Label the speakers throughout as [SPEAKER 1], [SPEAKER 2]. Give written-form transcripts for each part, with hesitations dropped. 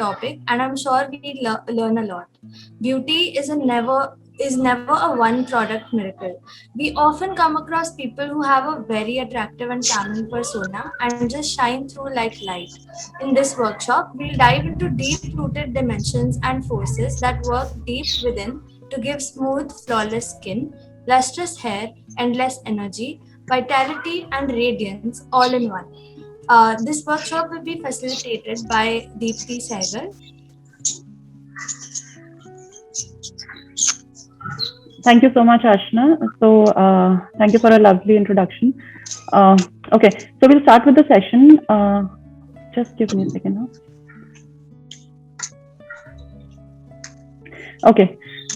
[SPEAKER 1] topic, and I'm sure we learn a lot. Beauty is never a one product miracle. We often come across people who have a very attractive and charming persona and just shine through like light. In this workshop, we'll dive into deep rooted dimensions and forces that work deep within to give smooth, flawless skin, lustrous hair, endless energy, vitality, and radiance all in one. This workshop will be facilitated by Deepthi Sehgal.
[SPEAKER 2] Thank you so much, Ashna. Thank you for a lovely introduction. Okay, so we'll start with the session. Just give me a second now. Okay,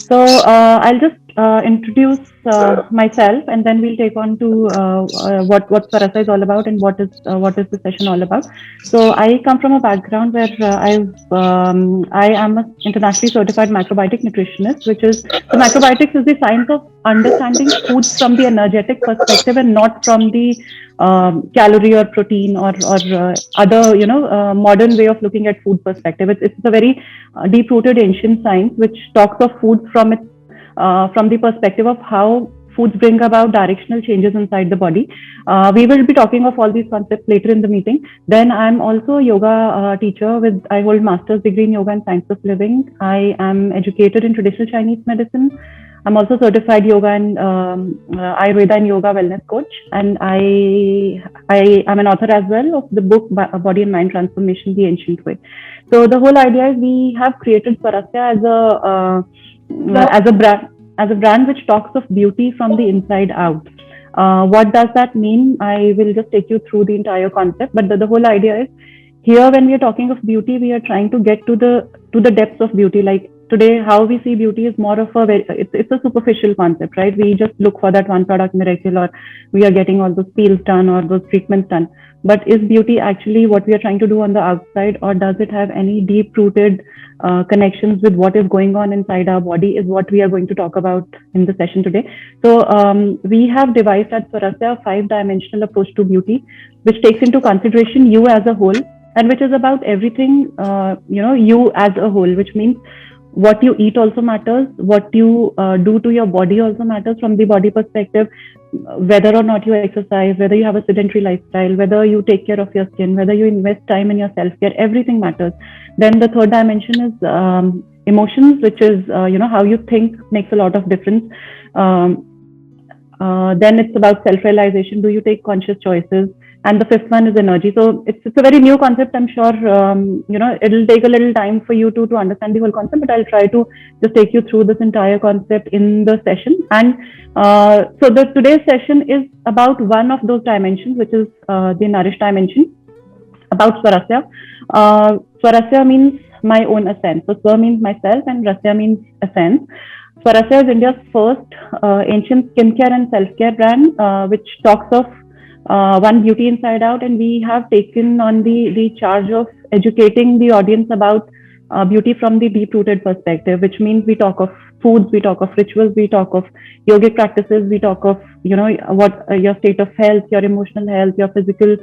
[SPEAKER 2] so I'll just introduce myself, and then we'll take on to what Swarasa is all about and what is the session all about. So I come from a background where I am an internationally certified macrobiotic nutritionist, which is so macrobiotics is the science of understanding foods from the energetic perspective and not from the calorie or protein or other modern way of looking at food perspective. It's a very deep rooted ancient science which talks of food from the perspective of how foods bring about directional changes inside the body. We will be talking of all these concepts later in the meeting. Then I'm also a yoga teacher I hold master's degree in yoga and science of living. I am educated in traditional Chinese medicine. I'm also certified yoga and Ayurveda and yoga wellness coach. And I am an author as well of the book Body and Mind Transformation, The Ancient Way. So the whole idea is we have created Swarasya as a brand which talks of beauty from the inside out. What does that mean? I will just take you through the entire concept. But the whole idea is here when we are talking of beauty, we are trying to get to the depths of beauty. Like today, how we see beauty is more of it's a superficial concept, right? We just look for that one product miracle, or we are getting all those peels done or those treatments done. But is beauty actually what we are trying to do on the outside, or does it have any deep-rooted connections with what is going on inside our body? Is what we are going to talk about in the session today. So we have devised at Swarasya a 5-dimensional approach to beauty, which takes into consideration you as a whole, and which is about everything, you as a whole, which means what you eat also matters, what you do to your body also matters from the body perspective, whether or not you exercise, whether you have a sedentary lifestyle, whether you take care of your skin, whether you invest time in your self-care, everything matters. Then the third dimension is emotions, which is, how you think makes a lot of difference. Then it's about self-realization. Do you take conscious choices? And the fifth one is energy. So it's a very new concept. I'm sure, it'll take a little time for you to understand the whole concept, but I'll try to just take you through this entire concept in the session. And so today's session is about one of those dimensions, which is the nourish dimension, about Swarasya. Swarasya means my own essence. So Swar means myself and Rasya means essence. Swarasya is India's first ancient skincare and self-care brand, which talks of one beauty inside out, and we have taken on the charge of educating the audience about beauty from the deep-rooted perspective, which means we talk of foods, we talk of rituals, we talk of yogic practices, we talk of what your state of health, your emotional health, your physical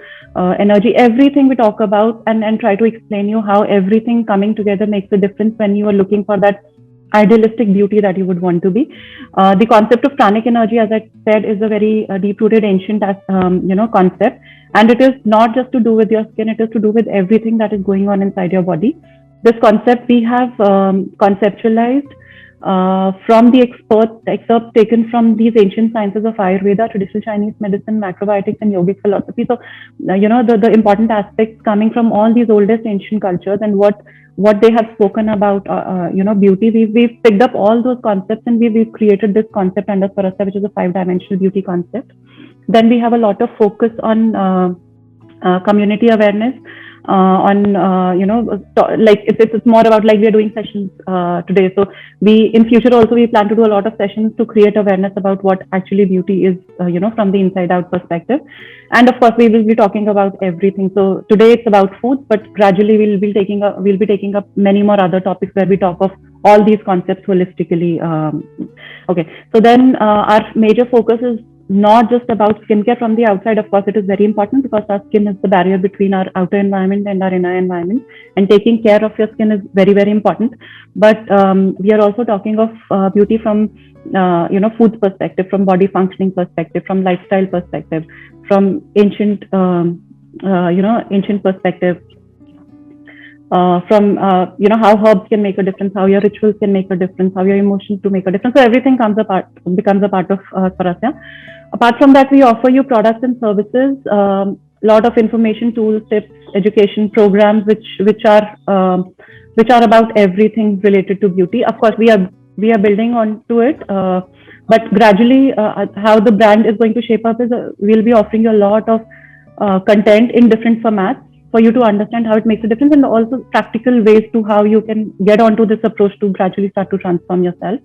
[SPEAKER 2] energy, everything we talk about, and try to explain you how everything coming together makes a difference when you are looking for that idealistic beauty that you would want to be. The concept of pranic energy, as I said, is a very deep-rooted ancient concept, and it is not just to do with your skin, it is to do with everything that is going on inside your body. This concept we have conceptualized from the excerpts taken from these ancient sciences of Ayurveda, traditional Chinese medicine, macrobiotics, and yogic philosophy. So, the important aspects coming from all these oldest ancient cultures and what they have spoken about, beauty. We've picked up all those concepts and we've created this concept under Swarasya, which is a 5-dimensional beauty concept. Then we have a lot of focus on community awareness. It's more about, like, we are doing sessions today. So in future also we plan to do a lot of sessions to create awareness about what actually beauty is, from the inside out perspective. And of course we will be talking about everything. So today it's about food, but gradually we'll be taking up many more other topics where we talk of all these concepts holistically. Okay. So then our major focus is not just about skincare from the outside. Of course, it is very important because our skin is the barrier between our outer environment and our inner environment, and taking care of your skin is very, very important. But we are also talking of beauty from food perspective, from body functioning perspective, from lifestyle perspective, from ancient ancient perspective, from how herbs can make a difference, how your rituals can make a difference, how your emotions to make a difference. So everything becomes a part of Swarasya. Apart from that, we offer you products and services, lot of information, tools, tips, education programs, which are about everything related to beauty. Of course, we are building onto it, but gradually, how the brand is going to shape up is we'll be offering you a lot of content in different formats for you to understand how it makes a difference, and also practical ways to how you can get onto this approach to gradually start to transform yourself.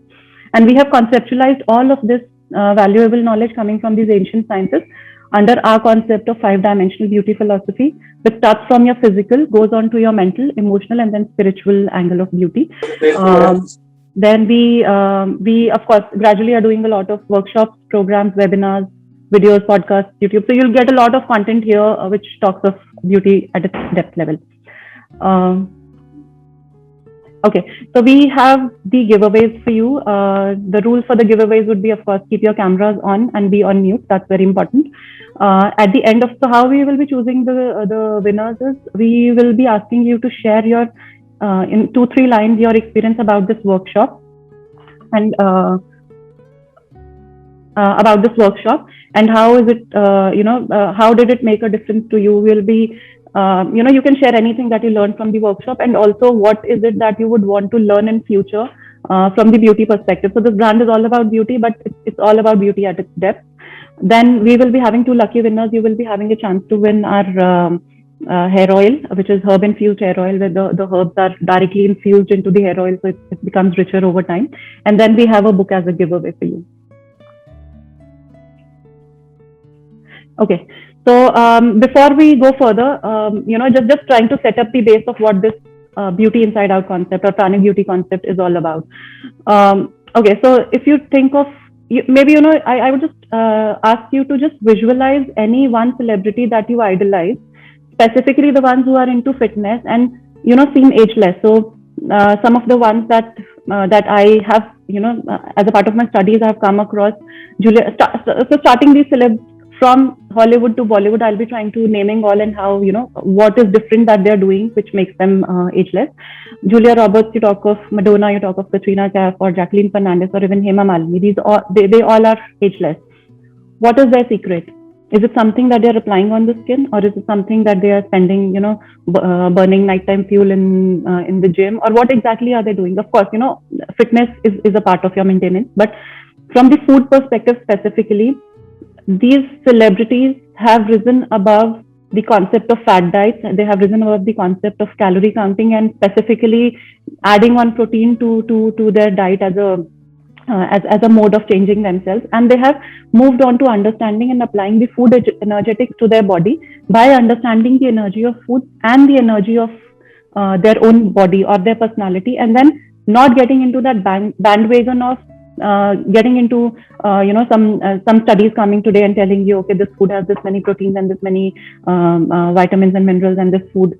[SPEAKER 2] And we have conceptualized all of this valuable knowledge coming from these ancient sciences under our concept of 5-dimensional beauty philosophy, which starts from your physical, goes on to your mental, emotional, and then spiritual angle of beauty. Then we of course gradually are doing a lot of workshops, programs, webinars, videos, podcasts, YouTube. So you'll get a lot of content here which talks of beauty at its depth level. Okay, so we have the giveaways for you. The rules for the giveaways would be, of course, keep your cameras on and be on mute. That's very important. At the end of, so how we will be choosing the winners is we will be asking you to share your in 2-3 lines your experience about this workshop and how is it how did it make a difference to you. We'll be you can share anything that you learned from the workshop, and also what is it that you would want to learn in future from the beauty perspective. So this brand is all about beauty, but it's all about beauty at its depth. Then we will be having 2 lucky winners. You will be having a chance to win our hair oil, which is herb infused hair oil, where the herbs are directly infused into the hair oil, so it becomes richer over time. And then we have a book as a giveaway for you. Okay, so before we go further, just trying to set up the base of what this beauty inside out concept or pranic beauty concept is all about. Okay, so if you think of, maybe, I would just ask you to just visualize any one celebrity that you idolize, specifically the ones who are into fitness and, seem ageless. So some of the ones that I have, as a part of my studies, I have come across Julia. So starting these celebs from Hollywood to Bollywood, I'll be trying to naming all and how, what is different that they're doing, which makes them ageless. Julia Roberts, you talk of Madonna, you talk of Katrina Kaif or Jacqueline Fernandez or even Hema Malini. They all are ageless. What is their secret? Is it something that they're applying on the skin, or is it something that they are spending, burning nighttime fuel in the gym, or what exactly are they doing? Of course, fitness is a part of your maintenance, but from the food perspective specifically, these celebrities have risen above the concept of fat diets. They have risen above the concept of calorie counting and specifically adding on protein to their diet as a mode of changing themselves. And they have moved on to understanding and applying the food energetics to their body by understanding the energy of food and the energy of their own body or their personality, and then not getting into that bandwagon of getting into some studies coming today and telling you, okay, this food has this many proteins and this many vitamins and minerals, and this food.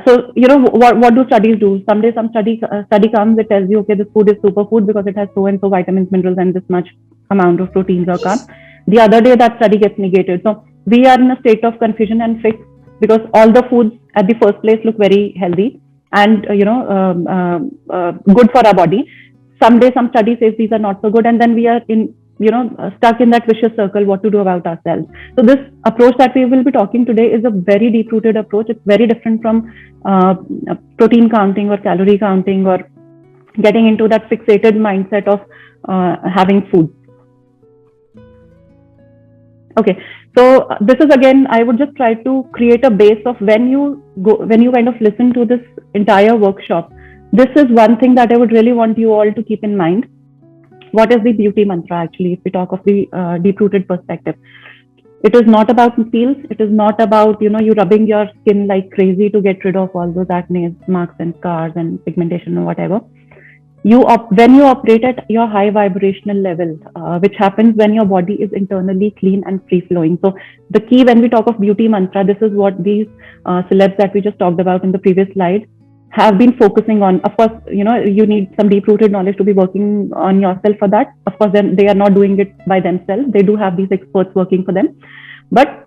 [SPEAKER 2] So what do studies do? Someday some study comes, it tells you, okay, this food is superfood because it has so and so vitamins, minerals, and this much amount of proteins or carbs. The other day that study gets negated. So we are in a state of confusion and fix because all the foods at the first place look very healthy and good for our body. Someday some study says these are not so good, and then we are stuck in that vicious circle, what to do about ourselves. So this approach that we will be talking today is a very deep-rooted approach. It's very different from protein counting or calorie counting or getting into that fixated mindset of having food. Okay, so this is, again, I would just try to create a base of when you kind of listen to this entire workshop. This is one thing that I would really want you all to keep in mind. What is the beauty mantra actually, if we talk of the deep-rooted perspective? It is not about peels. It is not about, you rubbing your skin like crazy to get rid of all those acne marks and scars and pigmentation or whatever. When you operate at your high vibrational level, which happens when your body is internally clean and free flowing. So the key when we talk of beauty mantra, this is what these celebs that we just talked about in the previous slide have been focusing on. Of course, you need some deep rooted knowledge to be working on yourself for that. Of course, then they are not doing it by themselves. They do have these experts working for them, but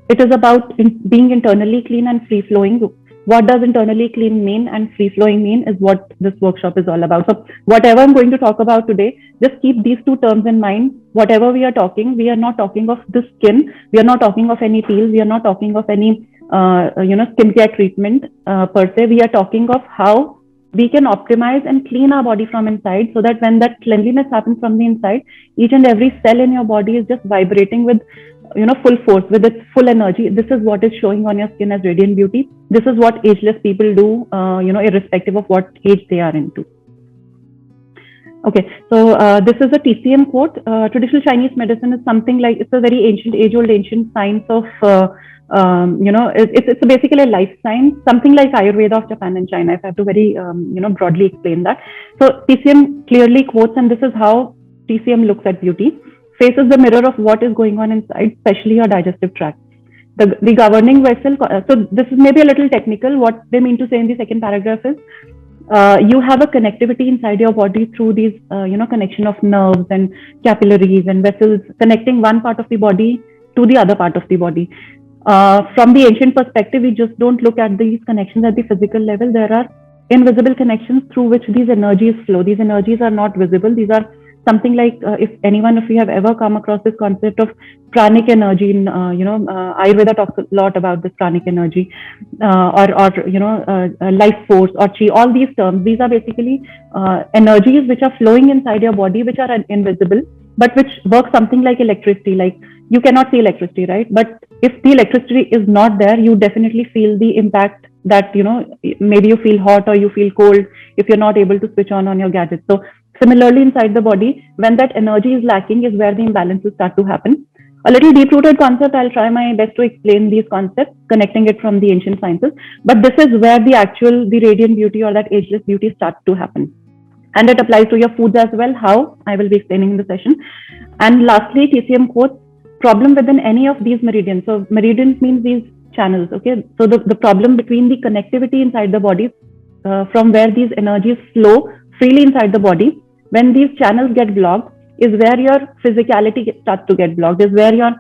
[SPEAKER 2] it is about being internally clean and free flowing. What does internally clean mean and free flowing mean is what this workshop is all about. So whatever I'm going to talk about today, just keep these two terms in mind. Whatever we are talking, we are not talking of the skin. We are not talking of any peels. We are not talking of any skincare treatment per se. We are talking of how we can optimize and clean our body from inside, so that when that cleanliness happens from the inside, each and every cell in your body is just vibrating with full force, with its full energy. This is what is showing on your skin as radiant beauty. This is what ageless people do, irrespective of what age they are into. Okay, so this is a TCM quote. Traditional Chinese medicine is something like, it's a very ancient, age-old ancient science of, it's basically a life science, something like Ayurveda of Japan and China, if I have to very, broadly explain that. So TCM clearly quotes, and this is how TCM looks at beauty. Face is the mirror of what is going on inside, especially your digestive tract. The governing vessel, so this is maybe a little technical. What they mean to say in the second paragraph is, you have a connectivity inside your body through these, connection of nerves and capillaries and vessels connecting one part of the body to the other part of the body. From the ancient perspective, we just don't look at these connections at the physical level. There are invisible connections through which these energies flow. These energies are not visible. These are something like, if you have ever come across this concept of pranic energy in, Ayurveda talks a lot about this pranic energy, or life force or chi, all these terms. These are basically energies which are flowing inside your body, which are invisible, but which work something like electricity. Like, you cannot see electricity, right? But if the electricity is not there, you definitely feel the impact that, maybe you feel hot or you feel cold if you're not able to switch on your gadget. So similarly, inside the body, when that energy is lacking is where the imbalances start to happen. A little deep-rooted concept, I'll try my best to explain these concepts, connecting it from the ancient sciences. But this is where the radiant beauty or that ageless beauty starts to happen. And it applies to your foods as well, how I will be explaining in the session. And lastly, TCM quotes, problem within any of these meridians. So meridians means these channels, okay? So the problem between the connectivity inside the body, from where these energies flow freely inside the body, when these channels get blocked, is where your physicality starts to get blocked, is where your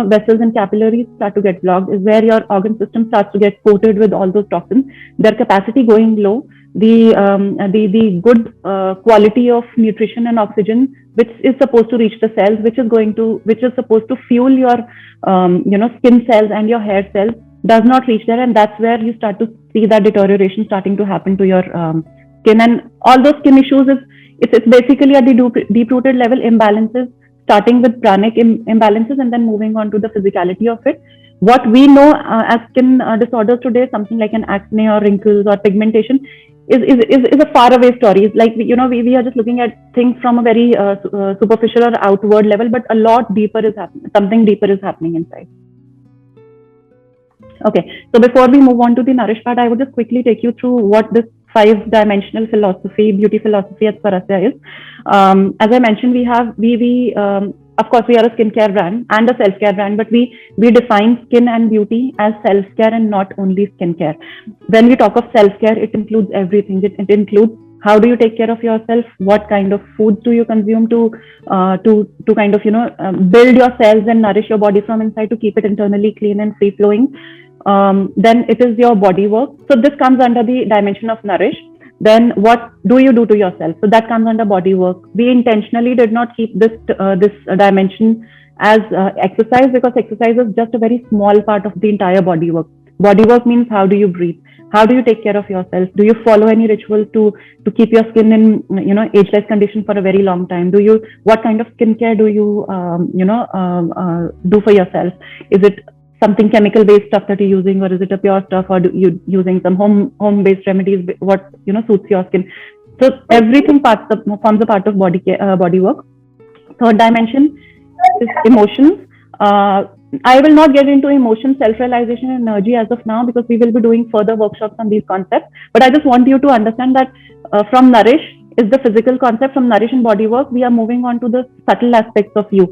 [SPEAKER 2] vessels and capillaries start to get blocked, is where your organ system starts to get coated with all those toxins, their capacity going low, the good quality of nutrition and oxygen which is supposed to reach the cells, which is supposed to fuel your skin cells and your hair cells, does not reach there, and that's where you start to see that deterioration starting to happen to your skin. And all those skin issues it's basically at the deep-rooted level imbalances, starting with pranic imbalances and then moving on to the physicality of it. What we know as skin disorders today, something like an acne or wrinkles or pigmentation, is a faraway story. It's like, we are just looking at things from a very superficial or outward level, but a lot deeper is happening. Something deeper is happening inside. Okay, so before we move on to the nourish part, I would just quickly take you through what this 5-dimensional philosophy, beauty philosophy at Swarasya is. As I mentioned, of course, we are a skincare brand and a self-care brand, but we define skin and beauty as self-care and not only skincare. When we talk of self-care, it includes everything. It includes how do you take care of yourself, what kind of foods do you consume to kind of build your cells and nourish your body from inside to keep it internally clean and free flowing. Then it is your body work. So this comes under the dimension of nourish. Then what do you do to yourself? So that comes under body work. We intentionally did not keep this dimension as exercise, because exercise is just a very small part of the entire body work. Body work means how do you breathe? How do you take care of yourself? Do you follow any ritual to keep your skin in ageless condition for a very long time? What kind of skincare do you do for yourself? Is it something chemical based stuff that you're using, or is it a pure stuff, or you using some home based remedies, what suits your skin? So everything forms a part of body work. Third dimension is emotions. I will not get into emotion, self-realization, and energy as of now, because we will be doing further workshops on these concepts. But I just want you to understand that from Nourish, is the physical concept. From nourish and body work, we are moving on to the subtle aspects of you.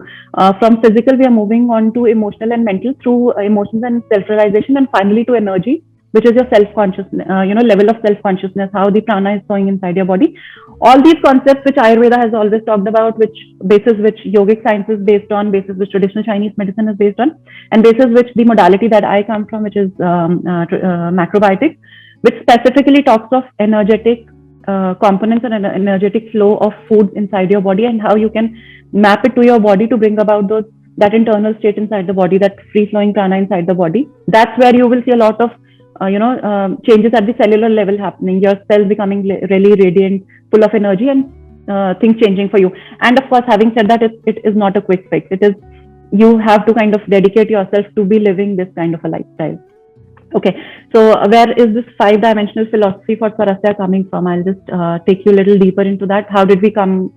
[SPEAKER 2] From physical, we are moving on to emotional and mental through emotions and self-realization, and finally to energy, which is your self-consciousness, level of self-consciousness, how the prana is flowing inside your body. All these concepts which Ayurveda has always talked about, which basis which yogic science is based on, basis which traditional Chinese medicine is based on, and basis which the modality that I come from, which is macrobiotics, which specifically talks of energetic components and an energetic flow of foods inside your body, and how you can map it to your body to bring about that internal state inside the body, that free flowing prana inside the body. That's where you will see a lot of changes at the cellular level happening, your cells becoming really radiant, full of energy, and things changing for you. And of course, having said that, it is not a quick fix. It is, you have to kind of dedicate yourself to be living this kind of a lifestyle. Okay, so where is this 5-dimensional philosophy for Swarasya coming from? I'll just take you a little deeper into that. How did we come,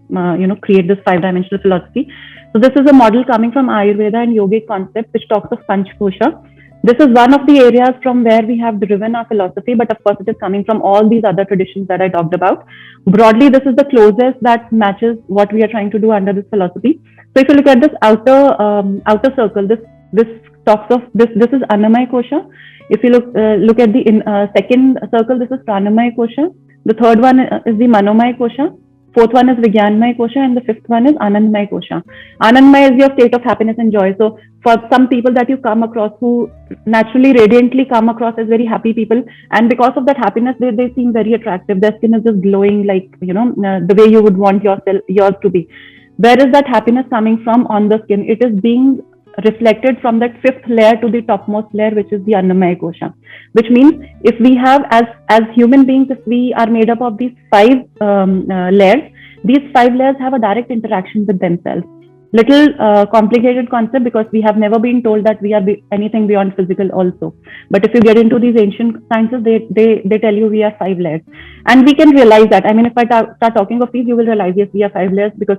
[SPEAKER 2] create this 5-dimensional philosophy? So this is a model coming from Ayurveda and yogic concept, which talks of Panchkosha. This is one of the areas from where we have driven our philosophy, but of course it is coming from all these other traditions that I talked about. Broadly, this is the closest that matches what we are trying to do under this philosophy. So if you look at this outer circle, this talks of this is Annamaya Kosha. If you look at the second circle, this is Pranamaya Kosha. The third one is the Manomaya Kosha. Fourth one is Vijnanmaya Kosha, and the fifth one is Anandmaya Kosha. Anandmaya is your state of happiness and joy. So for some people that you come across who naturally radiantly come across as very happy people, and because of that happiness, they seem very attractive. Their skin is just glowing, like, the way you would want yours to be. Where is that happiness coming from on the skin? It is being reflected from that fifth layer to the topmost layer, which is the Annamaya Kosha. Which means if we have, as human beings, if we are made up of these 5 layers, these 5 layers have a direct interaction with themselves. Little complicated concept, because we have never been told that we are anything beyond physical also. But if you get into these ancient sciences, they tell you we are 5 layers, and we can realize that. I mean, if I start talking of these, you will realize, yes, we are 5 layers, because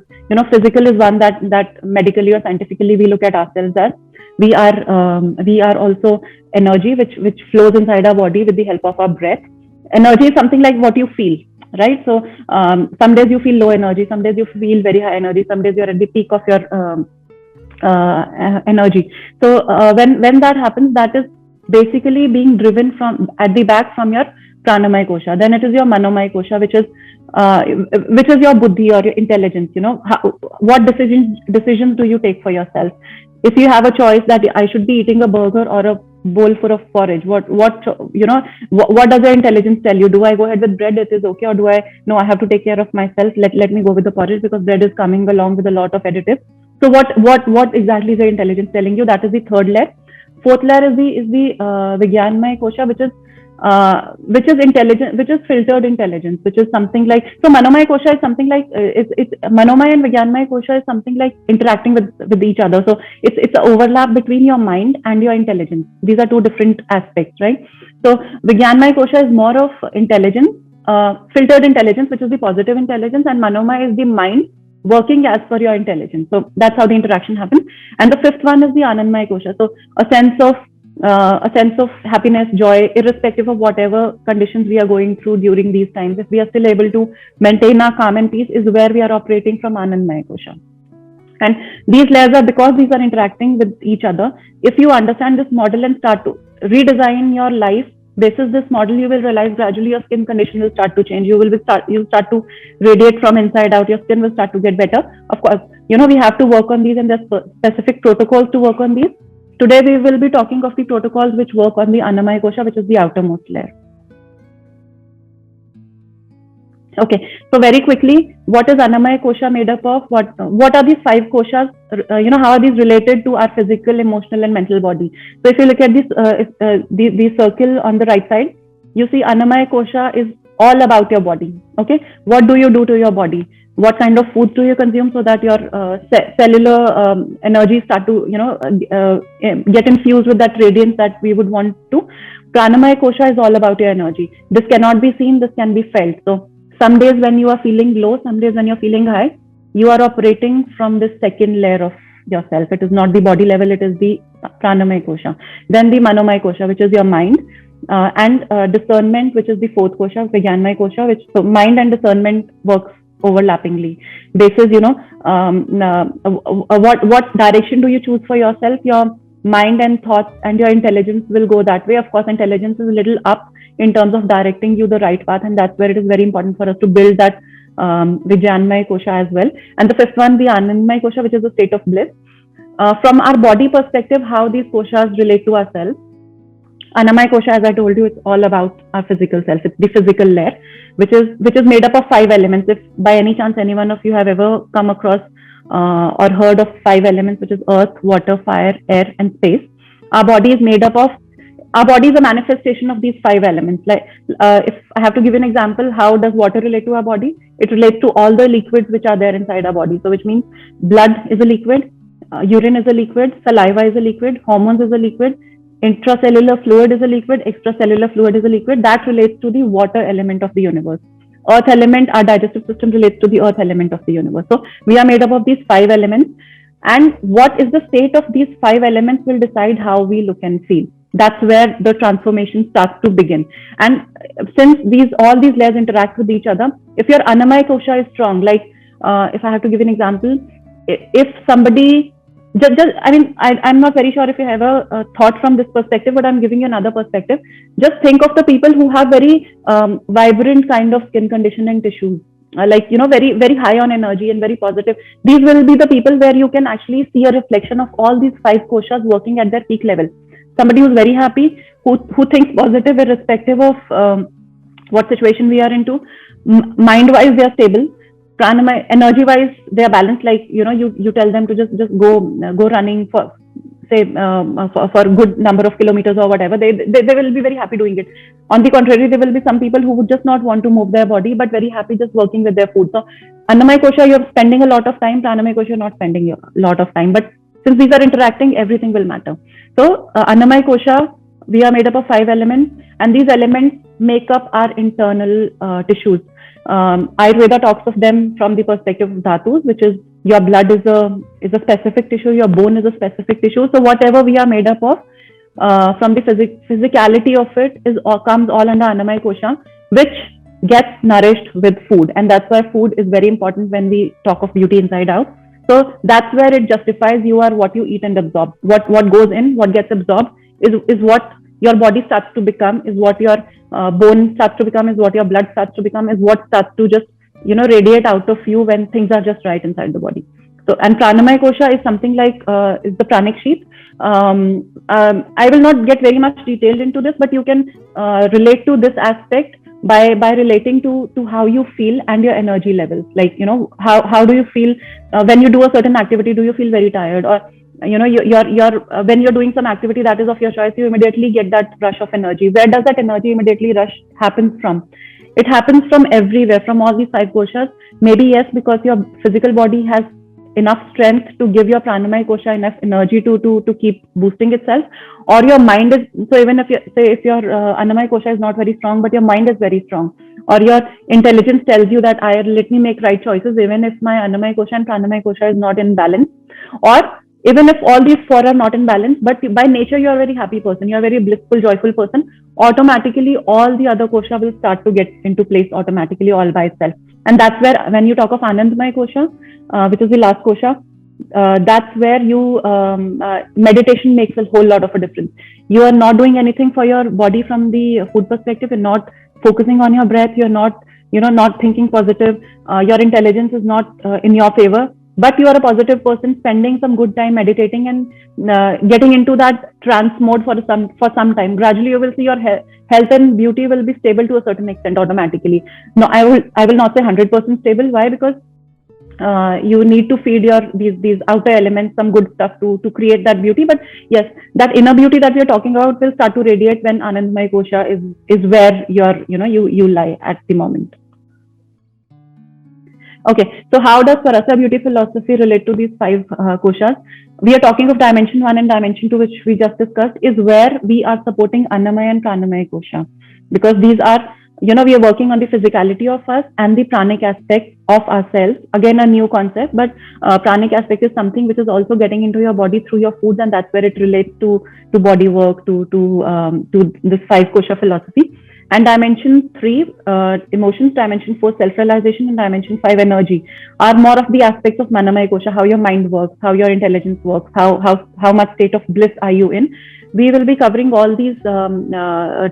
[SPEAKER 2] physical is one that medically or scientifically we look at ourselves as. We are also energy which flows inside our body with the help of our breath. Energy is something like what you feel, right? So some days you feel low energy, some days you feel very high energy, some days you're at the peak of your energy. So when that happens, that is basically being driven from at the back from your Pranamaya Kosha. Then it is your Manomaya Kosha, which is your buddhi or your intelligence. What decisions do you take for yourself? If you have a choice that I should be eating a burger or a bowl full of porridge, what does your intelligence tell you? Do I go ahead with bread? It is okay, or do I have to take care of myself? Let me go with the porridge, because bread is coming along with a lot of additives. So what exactly is your intelligence telling you? That is the third layer. Fourth layer is the Vijnanmaya Kosha, which is intelligence, which is filtered intelligence, which is something like, so Manomaya Kosha is something like, it's Manomaya and Vijnanmaya Kosha is something like interacting with each other. So it's an overlap between your mind and your intelligence. These are two different aspects, right? So Vijnanmaya Kosha is more of intelligence, filtered intelligence, which is the positive intelligence, and Manomaya is the mind working as per your intelligence. So that's how the interaction happens. And the fifth one is the Anandmaya Kosha. So a sense of happiness, joy, irrespective of whatever conditions we are going through during these times. If we are still able to maintain our calm and peace, is where we are operating from Anandmaya Kosha. And these layers are, because these are interacting with each other. If you understand this model and start to redesign your life basis this model, you will realize gradually your skin condition will start to change. You'll start to radiate from inside out. Your skin will start to get better. Of course, we have to work on these, and there's specific protocols to work on these. Today we will be talking of the protocols which work on the Annamaya Kosha, which is the outermost layer. Okay, so very quickly, what is Annamaya Kosha made up of? What are these 5 koshas? How are these related to our physical, emotional, and mental body? So if you look at this, the circle on the right side, you see Annamaya Kosha is all about your body. Okay, what do you do to your body? What kind of foods do you consume so that your cellular energy start to get infused with that radiance that we would want to? Pranamaya Kosha is all about your energy. This cannot be seen, this can be felt. So some days when you are feeling low, some days when you're feeling high, you are operating from this second layer of yourself. It is not the body level, it is the Pranamaya Kosha. Then the Manomaya Kosha, which is your mind. and discernment, which is the fourth kosha, Vigyanmaya kosha, which so mind and discernment works overlappingly. Basis, what direction do you choose for yourself? Your mind and thoughts and your intelligence will go that way. Of course, intelligence is a little up in terms of directing you the right path, and that's where it is very important for us to build that Vijnanmaya kosha as well. And the fifth one, the Anandmaya kosha, which is a state of bliss. From our body perspective, how these koshas relate to ourselves. Anamaya kosha, as I told you, it's all about our physical self. It's the physical layer, which is made up of 5 elements. If by any chance any one of you have ever come across or heard of 5 elements, which is earth, water, fire, air, and space, our body is made up of. Our body is a manifestation of these 5 elements. Like, if I have to give an example, how does water relate to our body? It relates to all the liquids which are there inside our body. So, which means blood is a liquid, urine is a liquid, saliva is a liquid, hormones is a liquid, intracellular fluid is a liquid, extracellular fluid is a liquid. That relates to the water element of the universe. Earth element, our digestive system relates to the earth element of the universe. So we are made up of these 5 elements, and what is the state of these 5 elements will decide how we look and feel. That's where the transformation starts to begin. And since all these layers interact with each other, if your Anamaya kosha is strong, like if I have to give an example, if somebody I'm not very sure if you have a thought from this perspective, but I'm giving you another perspective. Just think of the people who have very vibrant kind of skin condition and tissues, very, very high on energy and very positive. These will be the people where you can actually see a reflection of all these 5 koshas working at their peak level. Somebody who's very happy, who thinks positive irrespective of what situation we are into. Mind-wise, they are stable. Pranamaya, energy-wise, they are balanced. Like, you tell them to just go running for, say, for a good number of kilometers or whatever. They will be very happy doing it. On the contrary, there will be some people who would just not want to move their body, but very happy just working with their food. So, Annamaya kosha, you're spending a lot of time. Pranamaya kosha, you're not spending a lot of time. But since these are interacting, everything will matter. So, Annamaya kosha, we are made up of 5 elements, and these elements make up our internal tissues. Ayurveda talks of them from the perspective of dhatus, which is your blood is a specific tissue, your bone is a specific tissue. So whatever we are made up of, from the physicality of it comes all under Annamaya kosha, which gets nourished with food, and that's why food is very important when we talk of beauty inside out. So that's where it justifies you are what you eat and absorb. What goes in, what gets absorbed is what your body starts to become, is what your bone starts to become, is what your blood starts to become, is what starts to just radiate out of you when things are just right inside the body. So, and Pranamaya kosha is something like is the pranic sheath. I will not get very much detailed into this, but you can relate to this aspect by relating to how you feel and your energy levels. Like, how do you feel when you do a certain activity? Do you feel very tired? Or you're when you're doing some activity that is of your choice, you immediately get that rush of energy. Where does that energy immediately rush happens from? It happens from everywhere, from all these 5 koshas. Maybe yes, because your physical body has enough strength to give your Pranamaya kosha enough energy to keep boosting itself, or your mind is, so even if your Annamaya kosha is not very strong, but your mind is very strong, or your intelligence tells you that let me make right choices even if my Annamaya kosha and Pranamaya kosha is not in balance, or even if all these 4 are not in balance, but by nature you are a very happy person, you are a very blissful, joyful person, automatically all the other kosha will start to get into place automatically all by itself. And that's where, when you talk of Anandmaya kosha, which is the last kosha, that's where meditation makes a whole lot of a difference. You are not doing anything for your body from the food perspective. You're not focusing on your breath. You're not, not thinking positive. Your intelligence is not in your favor. But you are a positive person, spending some good time meditating and getting into that trance mode for some time. Gradually, you will see your health and beauty will be stable to a certain extent automatically. No, I will not say 100% stable. Why? Because you need to feed these outer elements some good stuff to create that beauty. But yes, that inner beauty that we are talking about will start to radiate when Anandmaya kosha is where you lie at the moment. Okay, so how does Parasa beauty philosophy relate to these 5 koshas? We are talking of dimension 1 and dimension 2, which we just discussed, is where we are supporting Annamaya and Pranamaya kosha. because these are, we are working on the physicality of us and the pranic aspect of ourselves. Again, a new concept, but pranic aspect is something which is also getting into your body through your foods, and that's where it relates to body work, to this 5 kosha philosophy. And dimension 3, emotions, dimension 4, self-realization, and dimension 5, energy, are more of the aspects of Manamaya kosha, how your mind works, how your intelligence works, how much state of bliss are you in. We will be covering all these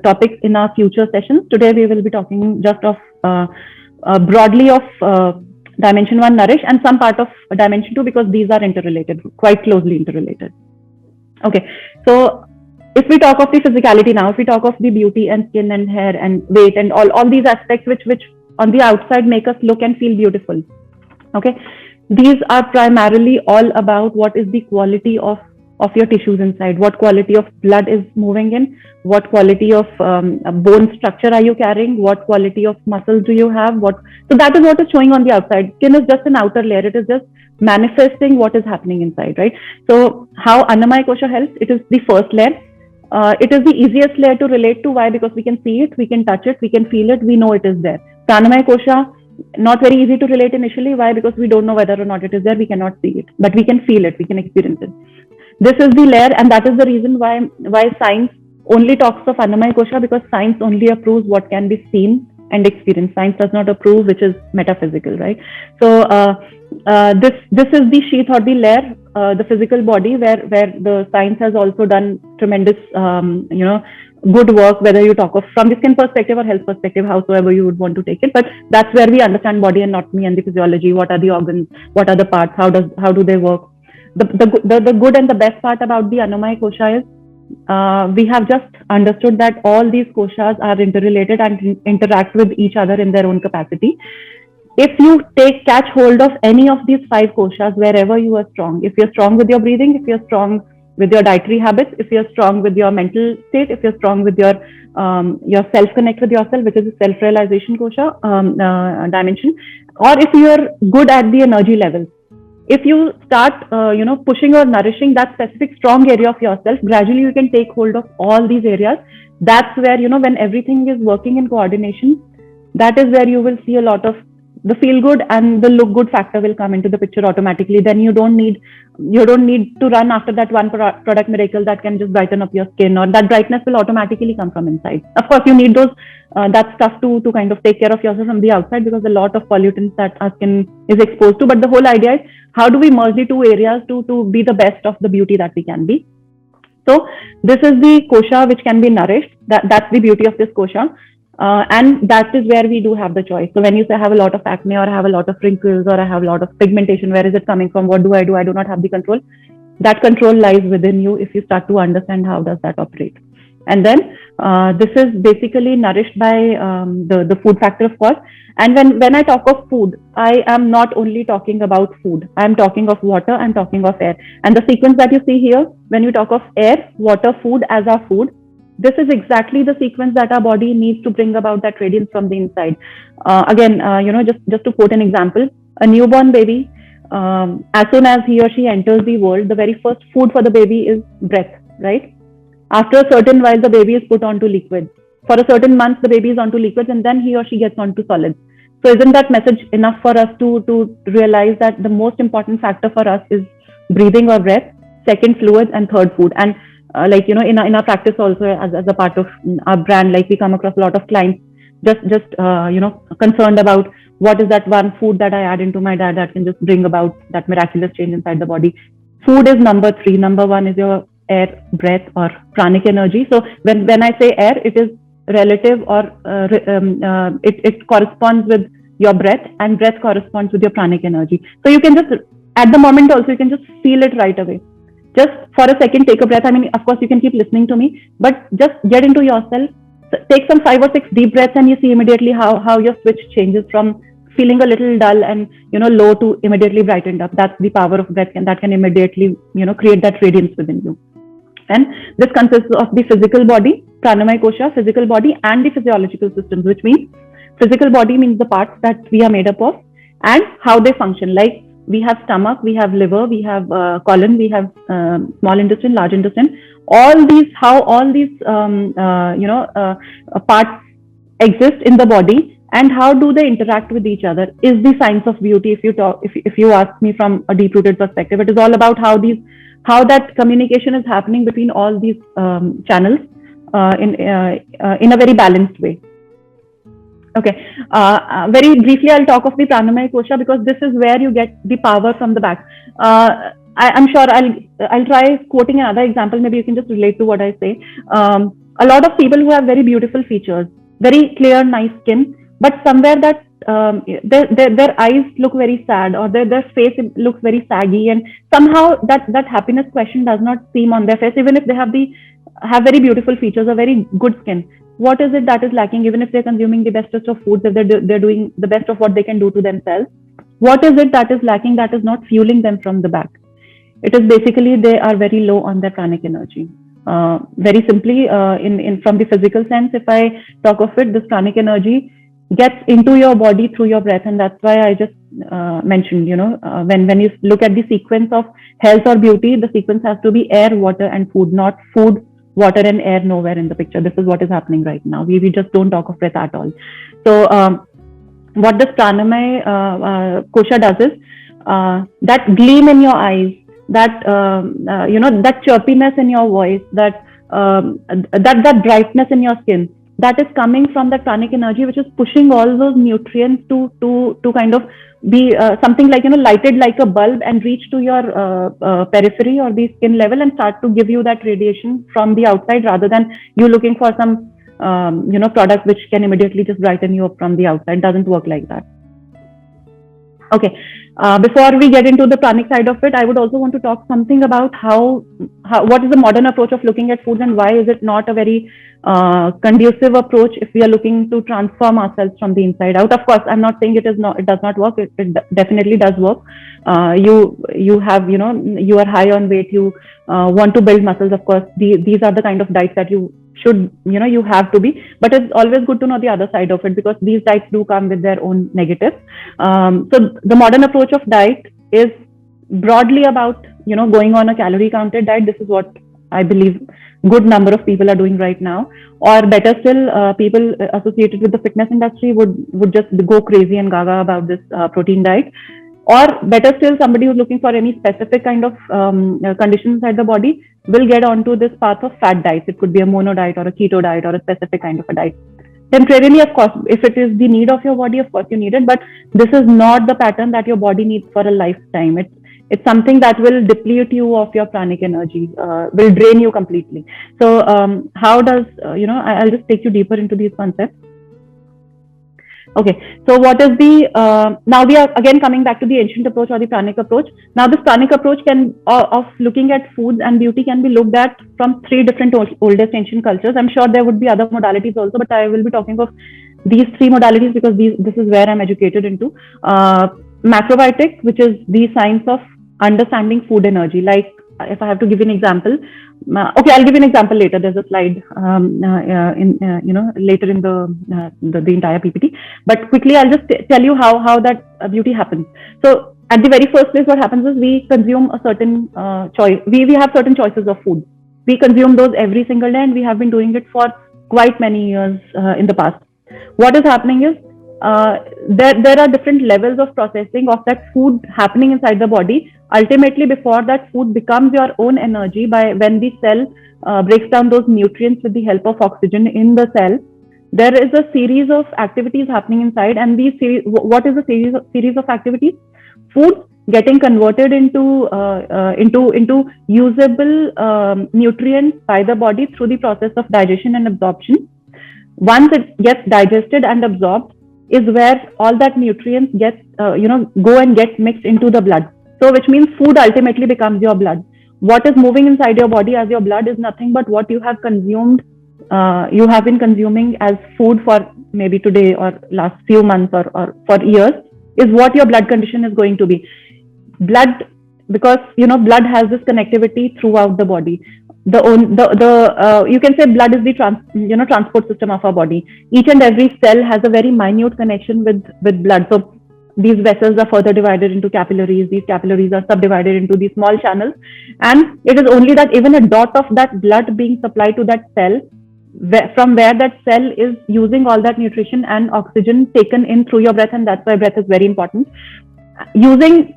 [SPEAKER 2] topics in our future sessions. Today we will be talking just of broadly of dimension 1, nourish, and some part of dimension 2, because these are interrelated, quite closely interrelated. Okay, so if we talk of the physicality now, if we talk of the beauty and skin and hair and weight and all these aspects which on the outside make us look and feel beautiful, okay, these are primarily all about what is the quality of your tissues inside, what quality of blood is moving in, what quality of bone structure are you carrying, what quality of muscles do you have, so that is what is showing on the outside. Skin is just an outer layer, it is just manifesting what is happening inside, right? So how Annamaya kosha helps, it is the first layer. It is the easiest layer to relate to. Why? Because we can see it, we can touch it, we can feel it, we know it is there. Pranamaya kosha, not very easy to relate initially. Why? Because we don't know whether or not it is there, we cannot see it, but we can feel it, we can experience it. This is the layer, and that is the reason why science only talks of Annamaya kosha, because science only approves what can be seen and experienced. Science does not approve which is metaphysical, right? So this is the sheath or the layer, the physical body, where the science has also done tremendous good work, whether you talk of from the skin perspective or health perspective, howsoever you would want to take it. But that's where we understand body anatomy and the physiology. What are the organs? What are the parts? How do they work? The good and the best part about the Annamaya kosha is we have just understood that all these koshas are interrelated and interact with each other in their own capacity. If you catch hold of any of these 5 koshas, wherever you are strong, if you're strong with your breathing, if you're strong with your dietary habits, if you're strong with your mental state, if you're strong with your self-connect with yourself, which is a self-realization kosha dimension, or if you're good at the energy levels, if you start pushing or nourishing that specific strong area of yourself, gradually you can take hold of all these areas. That's where, when everything is working in coordination, that is where you will see a lot of the feel good and the look good factor will come into the picture automatically. Then you don't need to run after that one product miracle that can just brighten up your skin, or that brightness will automatically come from inside. Of course, you need those that stuff to kind of take care of yourself from the outside, because a lot of pollutants that our skin is exposed to. But the whole idea is, how do we merge the 2 areas to be the best of the beauty that we can be? So this is the kosha which can be nourished. That's the beauty of this kosha. And that is where we do have the choice. So when you say I have a lot of acne, or I have a lot of wrinkles, or I have a lot of pigmentation, where is it coming from? What do? I do not have the control. That control lies within you if you start to understand how does that operate. And then this is basically nourished by the food factor, of course. And when I talk of food, I am not only talking about food. I am talking of water, I'm talking of air. And the sequence that you see here, when you talk of air, water, food as our food, this is exactly the sequence that our body needs to bring about that radiance from the inside. Again, just to quote an example, a newborn baby, as soon as he or she enters the world, the very first food for the baby is breath, right? After a certain while, the baby is put onto liquids. For a certain month, the baby is onto liquids, and then he or she gets onto solids. So isn't that message enough for us to realize that the most important factor for us is breathing or breath, second fluids, and third food? And in our practice also, as a part of our brand, like we come across a lot of clients just concerned about what is that one food that I add into my diet that can just bring about that miraculous change inside the body. Food is number 3. Number 1 is your air, breath, or pranic energy. So when I say air, it is relative, or it corresponds with your breath, and breath corresponds with your pranic energy. So you can just, at the moment also, you can just feel it right away. Just for a second, take a breath. I mean, of course, you can keep listening to me, but just get into yourself. Take some 5 or 6 deep breaths, and you see immediately how your switch changes from feeling a little dull and low to immediately brightened up. That's the power of breath, and that can immediately create that radiance within you. And this consists of the physical body, pranamaya kosha, physical body, and the physiological systems, which means physical body means the parts that we are made up of and how they function. Like we have stomach, we have liver, we have colon, we have small intestine, large intestine. All these, how all these parts exist in the body, and how do they interact with each other, is the science of beauty. If you ask me from a deep rooted perspective, it is all about how that communication is happening between all these channels in a very balanced way. Okay, very briefly I'll talk of the pranamaya kosha, because this is where you get the power from the back. I'm sure I'll try quoting another example. Maybe you can just relate to what I say. A lot of people who have very beautiful features, very clear, nice skin, but somewhere that their eyes look very sad, or their face looks very saggy, and somehow that happiness question does not seem on their face, even if they have very beautiful features or very good skin. What is it that is lacking? Even if they're consuming the bestest of foods, if they're doing the best of what they can do to themselves, what is it that is lacking, that is not fueling them from the back? It is basically they are very low on their pranic energy. Very simply, in from the physical sense, if I talk of it, this pranic energy gets into your body through your breath, and that's why I just mentioned, when you look at the sequence of health or beauty, the sequence has to be air, water, and food, not food, water, and air nowhere in the picture. This is what is happening right now. We just don't talk of breath at all. So what this pranamaya kosha does is that gleam in your eyes, that that chirpiness in your voice, that brightness in your skin, that is coming from that pranic energy, which is pushing all those nutrients to kind of be something like, lighted like a bulb, and reach to your periphery or the skin level, and start to give you that radiation from the outside, rather than you looking for some product which can immediately just brighten you up from the outside. It doesn't work like that. Okay, before we get into the pranic side of it, I would also want to talk something about what is the modern approach of looking at foods, and why is it not a very conducive approach if we are looking to transform ourselves from the inside out. Of course, I'm not saying it does not work. It definitely does work. You have, you are high on weight, you want to build muscles. Of course, these are the kind of diets that you should, you have to be, but it's always good to know the other side of it, because these diets do come with their own negatives. So the modern approach of diet is broadly about, going on a calorie counted diet. This is what I believe good number of people are doing right now. Or better still, people associated with the fitness industry would just go crazy and gaga about this protein diet. Or better still, somebody who's looking for any specific kind of condition inside the body will get onto this path of fat diets. It could be a mono diet or a keto diet or a specific kind of a diet. Temporarily, of course, if it is the need of your body, of course you need it, but this is not the pattern that your body needs for a lifetime. It's something that will deplete you of your pranic energy, will drain you completely. So how does, I'll just take you deeper into these concepts. Okay, so what is the, now we are again coming back to the ancient approach or the pranic approach. Now this pranic approach of looking at foods and beauty can be looked at from 3 different oldest ancient cultures. I'm sure there would be other modalities also, but I will be talking of these 3 modalities because this is where I'm educated into. Macrobiotic, which is the science of understanding food energy. Like if I have to give you an example, okay, I'll give you an example later. There's a slide later in the entire PPT. But quickly, I'll just tell you how that beauty happens. So at the very first place, what happens is we consume a certain choice. We have certain choices of food. We consume those every single day, and we have been doing it for quite many years in the past. What is happening is there are different levels of processing of that food happening inside the body. Ultimately, before that food becomes your own energy, when the cell breaks down those nutrients with the help of oxygen in the cell, there is a series of activities happening inside. And what is a series of activities? Food getting converted into usable nutrients by the body through the process of digestion and absorption. Once it gets digested and absorbed, is where all that nutrients go and get mixed into the blood. So which means food ultimately becomes your blood. What is moving inside your body as your blood is nothing but what you have consumed, you have been consuming as food for maybe today or last few months or for years, is what your blood condition is going to be. Blood, because blood has this connectivity throughout the body. You can say blood is the transport system of our body. Each and every cell has a very minute connection with blood. So these vessels are further divided into capillaries. These capillaries are subdivided into these small channels. And it is only that even a dot of that blood being supplied to that cell, from where that cell is using all that nutrition and oxygen taken in through your breath, and that's why breath is very important. Using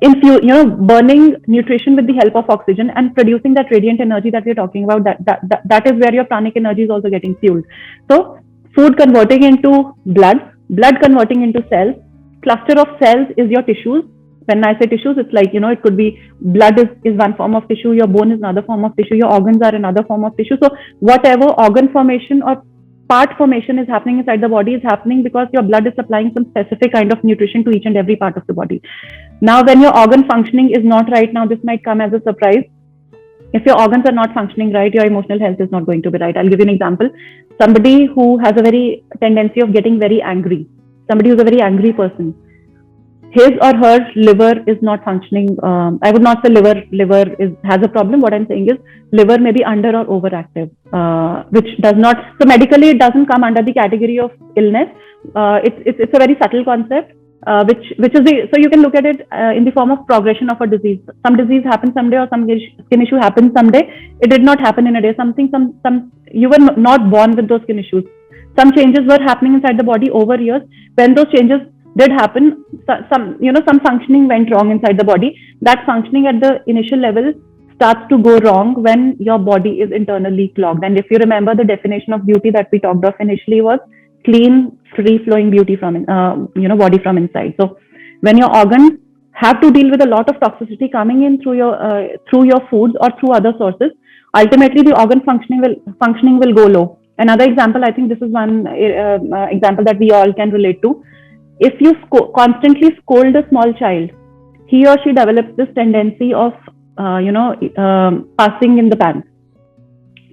[SPEAKER 2] burning nutrition with the help of oxygen and producing that radiant energy that we're talking about, that is where your pranic energy is also getting fueled. So food converting into blood converting into cells, cluster of cells is your tissues. When I say tissues, it's like, it could be blood is one form of tissue, your bone is another form of tissue, your organs are another form of tissue. So whatever organ formation or part formation is happening inside the body is happening because your blood is supplying some specific kind of nutrition to each and every part of the body. Now, when your organ functioning is not right, now this might come as a surprise. If your organs are not functioning right, your emotional health is not going to be right. I'll give you an example. Somebody who has a very tendency of getting very angry, somebody who's a very angry person, his or her liver is not functioning. I would not say liver has a problem. What I'm saying is liver may be under or overactive, which does not. So medically, it doesn't come under the category of illness. It's a very subtle concept, which is so you can look at it in the form of progression of a disease. Some disease happens someday, or some skin issue happens someday. It did not happen in a day. Some you were not born with those skin issues. Some changes were happening inside the body over years. When those changes did happen, some functioning went wrong inside the body. That functioning at the initial level starts to go wrong when your body is internally clogged. And if you remember, the definition of beauty that we talked of initially was clean, free flowing beauty from body from inside. So when your organs have to deal with a lot of toxicity coming in through your foods or through other sources, ultimately the organ functioning will go low. Another example, I think this is one example that we all can relate to. If you constantly scold a small child, he or she develops this tendency of passing in the pants.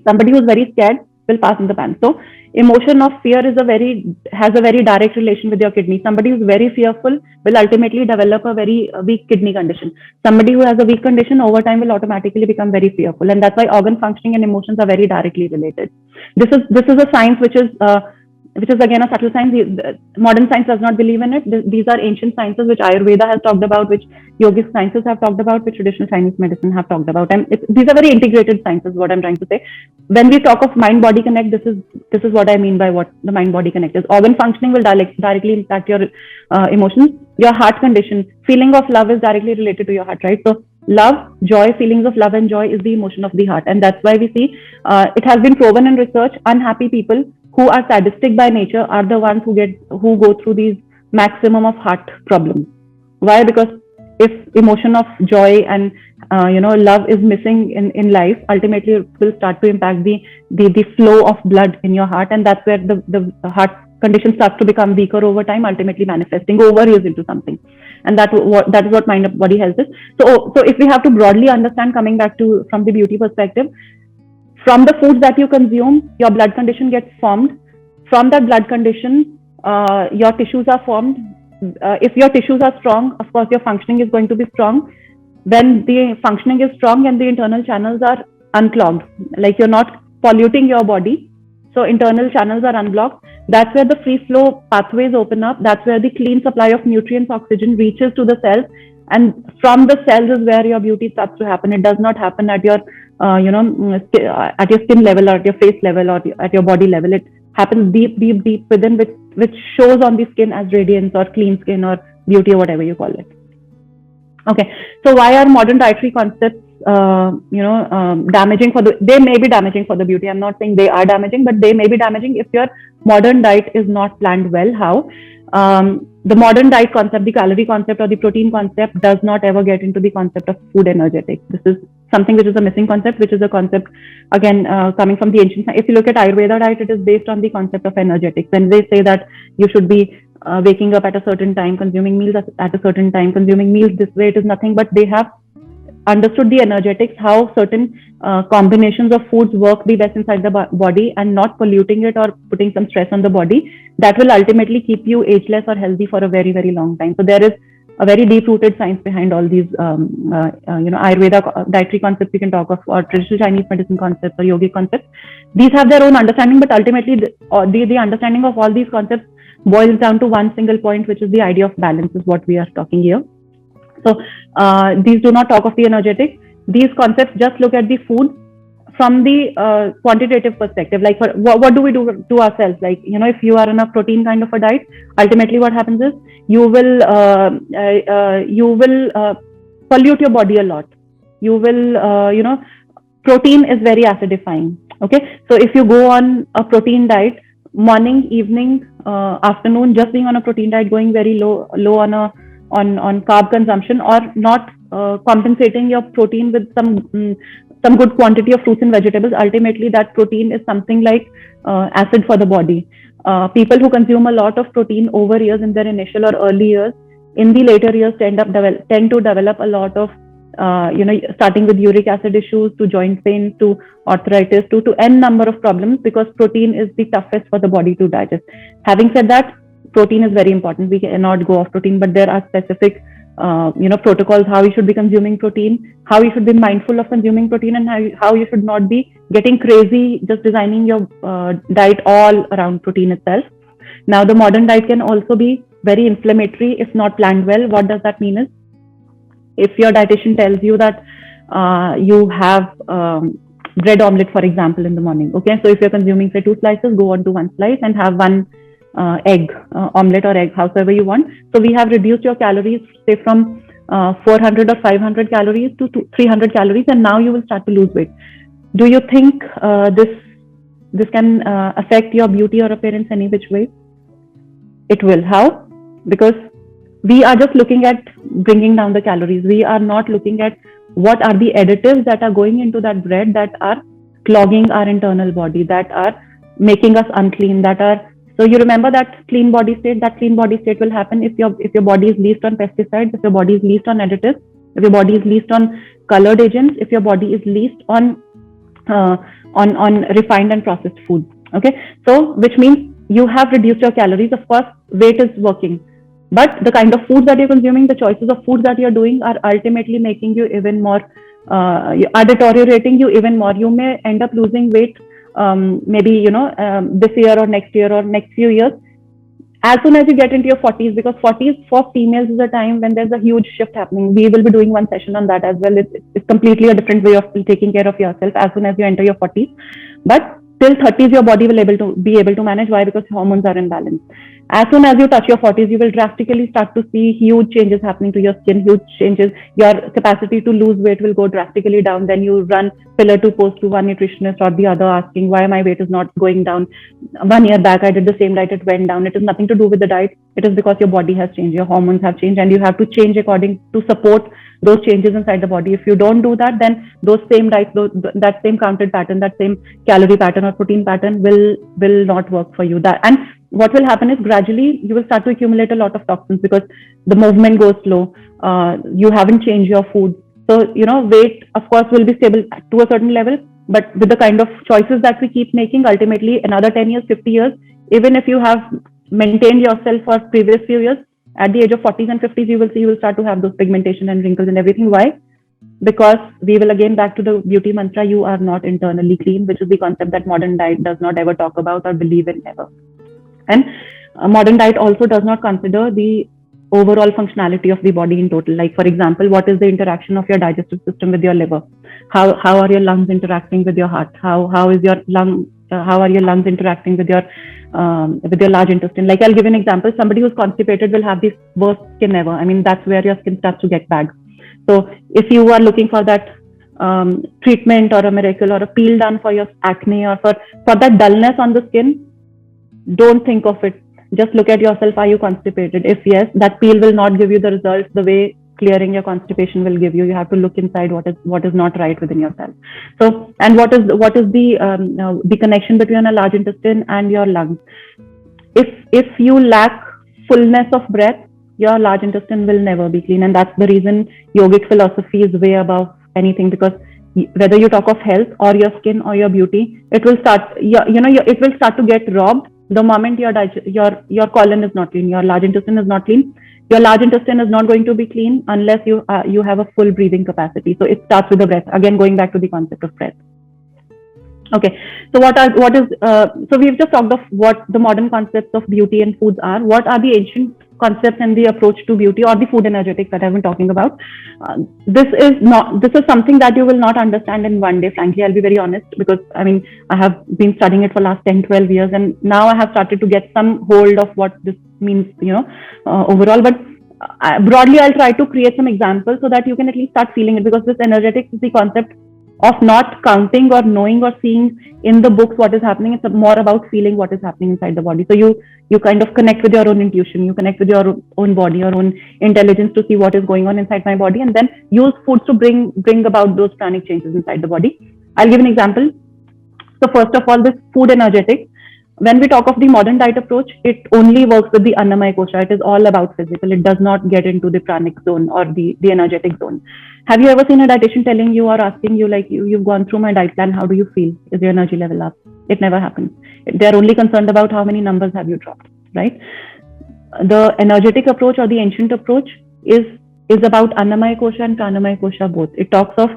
[SPEAKER 2] Somebody who's very scared will pass in the pants. So emotion of fear has a very direct relation with your kidney. Somebody who's very fearful will ultimately develop a very weak kidney condition. Somebody who has a weak condition over time will automatically become very fearful, and that's why organ functioning and emotions are very directly related. This is a science which is again a subtle science. Modern science does not believe in it. These are ancient sciences which Ayurveda has talked about, which yogic sciences have talked about, which traditional Chinese medicine have talked about. And these are very integrated sciences, what I'm trying to say. When we talk of mind-body connect, this is what I mean by what the mind-body connect is. Organ functioning will directly impact your emotions. Your heart condition, feeling of love is directly related to your heart, right? So love, joy, feelings of love and joy is the emotion of the heart. And that's why we see it has been proven in research, unhappy people who are sadistic by nature are the ones who go through these maximum of heart problems. Why? Because if emotion of joy and love is missing in life, ultimately it will start to impact the flow of blood in your heart, and that's where the heart condition starts to become weaker over time, ultimately manifesting overuse into something. And that is what mind body health is. So if we have to broadly understand, coming back to from the beauty perspective, from the foods that you consume, your blood condition gets formed. From that blood condition, your tissues are formed. If your tissues are strong, of course, your functioning is going to be strong. When the functioning is strong and the internal channels are unclogged, like you're not polluting your body, so internal channels are unblocked, that's where the free flow pathways open up. That's where the clean supply of nutrients, oxygen reaches to the cells. And from the cells is where your beauty starts to happen. It does not happen at your at your skin level or at your face level or at your body level. It happens deep within, which shows on the skin as radiance or clean skin or beauty or whatever you call it. Okay, so why are modern dietary concepts damaging they may be damaging for the beauty. I'm not saying they are damaging, but they may be damaging if your modern diet is not planned well. How? The modern diet concept, the calorie concept or the protein concept does not ever get into the concept of food energetics. This is something which is a missing concept, which is a concept, again, coming from the ancient. If you look at Ayurveda diet, it is based on the concept of energetics. When they say that you should be waking up at a certain time, consuming meals at a certain time, consuming meals this way, it is nothing but they have understood the energetics, how certain combinations of foods work the best inside the body and not polluting it or putting some stress on the body. That will ultimately keep you ageless or healthy for a very, very long time. So there is a very deep-rooted science behind all these, Ayurveda dietary concepts you can talk of, or traditional Chinese medicine concepts or yogic concepts. These have their own understanding, but ultimately the understanding of all these concepts boils down to one single point, which is the idea of balance, is what we are talking here. So these do not talk of the energetic. These concepts just look at the food from the quantitative perspective. Like what do we do to ourselves? Like, if you are on a protein kind of a diet, ultimately what happens is you will pollute your body a lot. You will, protein is very acidifying. Okay, so if you go on a protein diet, morning, evening, afternoon, just being on a protein diet, going very low on carb consumption, or not compensating your protein with some good quantity of fruits and vegetables, ultimately that protein is something like acid for the body. People who consume a lot of protein over years, in their initial or early years, in the later years tend to develop a lot of starting with uric acid issues, to joint pain, to arthritis, to n number of problems, because protein is the toughest for the body to digest. Having said that, protein is very important. We cannot go off protein, but there are specific protocols how you should be consuming protein, how you should be mindful of consuming protein, and how you should not be getting crazy just designing your diet all around protein itself. Now, the modern diet can also be very inflammatory if not planned well. What does that mean is, if your dietitian tells you that you have bread omelette, for example, in the morning, okay, so if you're consuming, say, 2 slices, go on to 1 slice and have 1 egg, omelette or egg, however you want. So we have reduced your calories, say, from 400 or 500 calories to 300 calories, and now you will start to lose weight. Do you think this can affect your beauty or appearance any which way? It will. How? Because we are just looking at bringing down the calories. We are not looking at what are the additives that are going into that bread that are clogging our internal body, that are making us unclean, so you remember that clean body state. That clean body state will happen if your body is least on pesticides, if your body is least on additives, if your body is least on colored agents, if your body is least on refined and processed foods. Okay, so which means you have reduced your calories. Of course, weight is working, but the kind of foods that you're consuming, the choices of foods that you're doing, are ultimately making you even more, are deteriorating you even more. You may end up losing weight maybe this year or next few years, as soon as you get into your 40s, because 40s for females is a time when there's a huge shift happening. We will be doing one session on that as well. It's completely a different way of taking care of yourself as soon as you enter your 40s. But till 30s, your body will be able to manage. Why? Because hormones are in balance. As soon as you touch your 40s, you will drastically start to see huge changes happening to your skin, huge changes. Your capacity to lose weight will go drastically down. Then you run pillar to post to one nutritionist or the other, asking why my weight is not going down. 1 year back, I did the same diet, it went down. It is nothing to do with the diet. It is because your body has changed, your hormones have changed, and you have to change according to support those changes inside the body. If you don't do that, then those same diets, that same counted pattern, that same calorie pattern or protein pattern will not work for you. And what will happen is, gradually you will start to accumulate a lot of toxins because the movement goes slow. You haven't changed your food. So, weight, of course, will be stable to a certain level, but with the kind of choices that we keep making, ultimately another 10 years, 50 years, even if you have maintained yourself for previous few years, at the age of 40s and 50s, you will start to have those pigmentation and wrinkles and everything. Why? Because we will again back to the beauty mantra, you are not internally clean, which is the concept that modern diet does not ever talk about or believe in ever. And modern diet also does not consider the overall functionality of the body in total. Like, for example, what is the interaction of your digestive system with your liver? How are your lungs interacting with your heart? How are your lungs interacting with your large intestine? Like, I'll give you an example. Somebody who's constipated will have the worst skin ever. I mean, that's where your skin starts to get bad. So if you are looking for that treatment or a miracle or a peel done for your acne or for that dullness on the skin, don't think of it. Just look at yourself. Are you constipated? If yes, that peel will not give you the results the way clearing your constipation will give you. You have to look inside what is not right within yourself. So, and what is the connection between a large intestine and your lungs? If you lack fullness of breath, your large intestine will never be clean, and that's the reason yogic philosophy is way above anything, because whether you talk of health or your skin or your beauty, it will start it will start to get robbed the moment your colon is not clean, your large intestine is not clean. Your large intestine is not going to be clean unless you have a full breathing capacity. So it starts with the breath. Again, going back to the concept of breath. Okay, so so we've just talked of what the modern concepts of beauty and foods are. What are the ancient concepts and the approach to beauty or the food energetics that I've been talking about? This is something that you will not understand in one day. Frankly, I'll be very honest, because I mean I have been studying it for last 10, 12 years, and now I have started to get some hold of what this means, overall. But broadly, I'll try to create some examples so that you can at least start feeling it, because this energetics is the concept of not counting or knowing or seeing in the books what is happening. It's more about feeling what is happening inside the body. So you kind of connect with your own intuition, you connect with your own body, your own intelligence to see what is going on inside my body, and then use foods to bring about those pranic changes inside the body. I'll give an example. So first of all, this food energetics. When we talk of the modern diet approach, it only works with the Annamaya Kosha. It is all about physical. It does not get into the pranic zone or the energetic zone. Have you ever seen a dietitian telling you or asking you, like, you've gone through my diet plan, how do you feel? Is your energy level up? It never happens. They're only concerned about how many numbers have you dropped, right? The energetic approach or the ancient approach is about Annamaya Kosha and Pranamaya Kosha both. It talks of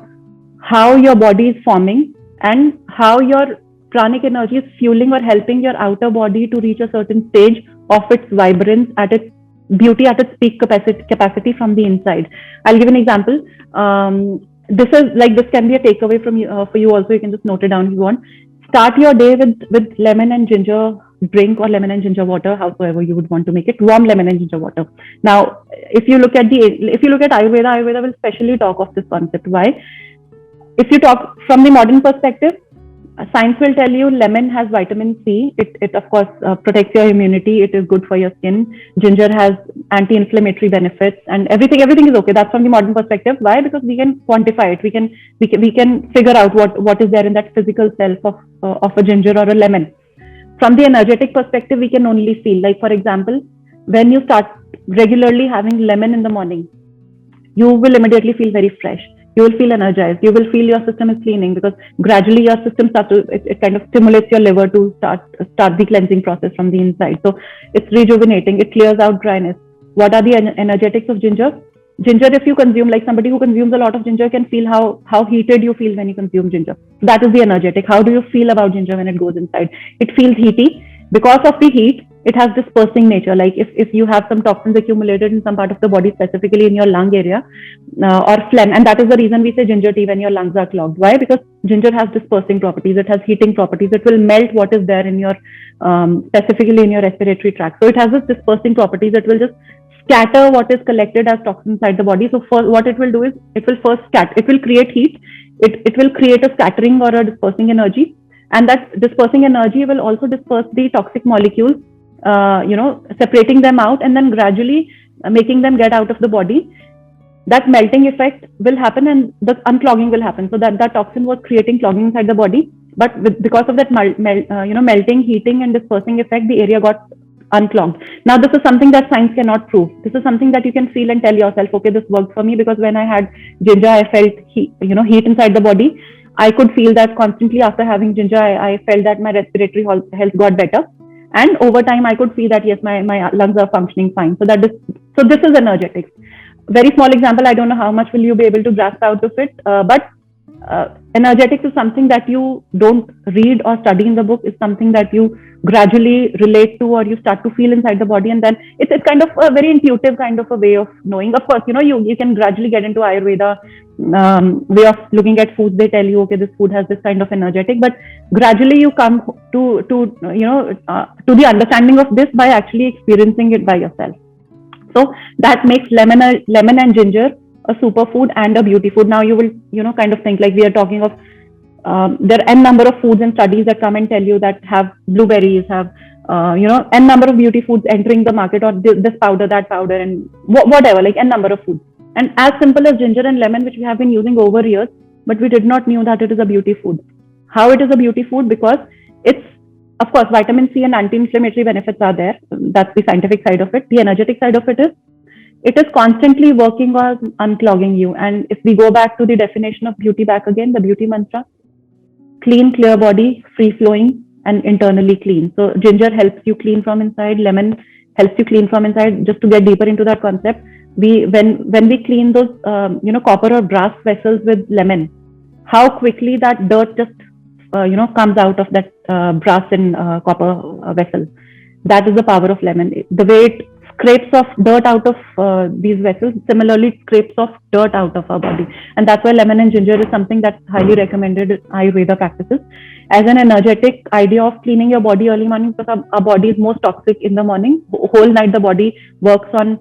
[SPEAKER 2] how your body is forming and how your pranic energy is fueling or helping your outer body to reach a certain stage of its vibrance, at its beauty, at its peak capacity from the inside. I'll give an example. This can be a takeaway from you, for you also. You can just note it down if you want. Start your day with lemon and ginger drink, or lemon and ginger water, howsoever you would want to make it. Warm lemon and ginger water. Now, if you look at Ayurveda will specially talk of this concept. Why? If you talk from the modern perspective, science will tell you lemon has vitamin C. It of course protects your immunity. It is good for your skin. Ginger has anti-inflammatory benefits, and everything is okay. That's from the modern perspective. Why? Because we can quantify it. We can figure out what is there in that physical self of a ginger or a lemon. From the energetic perspective, we can only feel. Like, for example, when you start regularly having lemon in the morning, you will immediately feel very fresh. You will feel energized. You will feel your system is cleaning, because gradually your system it kind of stimulates your liver to start the cleansing process from the inside. So it's rejuvenating. It clears out dryness. What are the energetics of ginger? Ginger, if you consume, like somebody who consumes a lot of ginger can feel how heated you feel when you consume ginger. That is the energetic. How do you feel about ginger when it goes inside? It feels heaty. Because of the heat, it has dispersing nature. Like if you have some toxins accumulated in some part of the body, specifically in your lung area, or phlegm, and that is the reason we say ginger tea when your lungs are clogged. Why? Because ginger has dispersing properties. It has heating properties. It will melt what is there in your specifically in your respiratory tract. So it has this dispersing properties. It will just scatter what is collected as toxins inside the body. So what it will do is it will first scatter. It will create heat. It will create a scattering or a dispersing energy, and that dispersing energy will also disperse the toxic molecules, separating them out and then gradually making them get out of the body. That melting effect will happen and the unclogging will happen. So that toxin was creating clogging inside the body, but because of that melting, heating, and dispersing effect, the area got unclogged. Now, this is something that science cannot prove. This is something that you can feel and tell yourself, okay, this worked for me, because when I had ginger, I felt heat inside the body. I could feel that constantly after having ginger. I felt that my respiratory health got better, and over time I could see that yes, my lungs are functioning fine. So this is energetics. Very small example. I don't know how much will you be able to grasp out of it, but energetics is something that you don't read or study in the book. It's something that you gradually relate to, or you start to feel inside the body, and then it's kind of a very intuitive kind of a way of knowing. Of course, you can gradually get into Ayurveda way of looking at foods. They tell you, okay, this food has this kind of energetic, but gradually you come to the understanding of this by actually experiencing it by yourself. So that makes lemon and ginger a superfood and a beauty food. Now you will kind of think, like, we are talking of there are n number of foods and studies that come and tell you that have blueberries, have n number of beauty foods entering the market, or this powder, that powder, and whatever, like n number of foods. And as simple as ginger and lemon, which we have been using over years, but we did not knew that it is a beauty food. How it is a beauty food? Because it's, of course, vitamin C and anti-inflammatory benefits are there. That's the scientific side of it. The energetic side of it is constantly working on unclogging you. And if we go back to the definition of beauty back again, the beauty mantra: clean, clear body, free flowing, and internally clean. So ginger helps you clean from inside. Lemon helps you clean from inside. Just to get deeper into that concept, when we clean those copper or brass vessels with lemon, how quickly that dirt just comes out of that brass and copper vessel. That is the power of lemon. The way it scrapes off dirt out of these vessels, similarly it scrapes off dirt out of our body. And that's why lemon and ginger is something that's highly recommended in Ayurveda practices as an energetic idea of cleaning your body early morning, because our body is most toxic in the morning. Whole night the body works on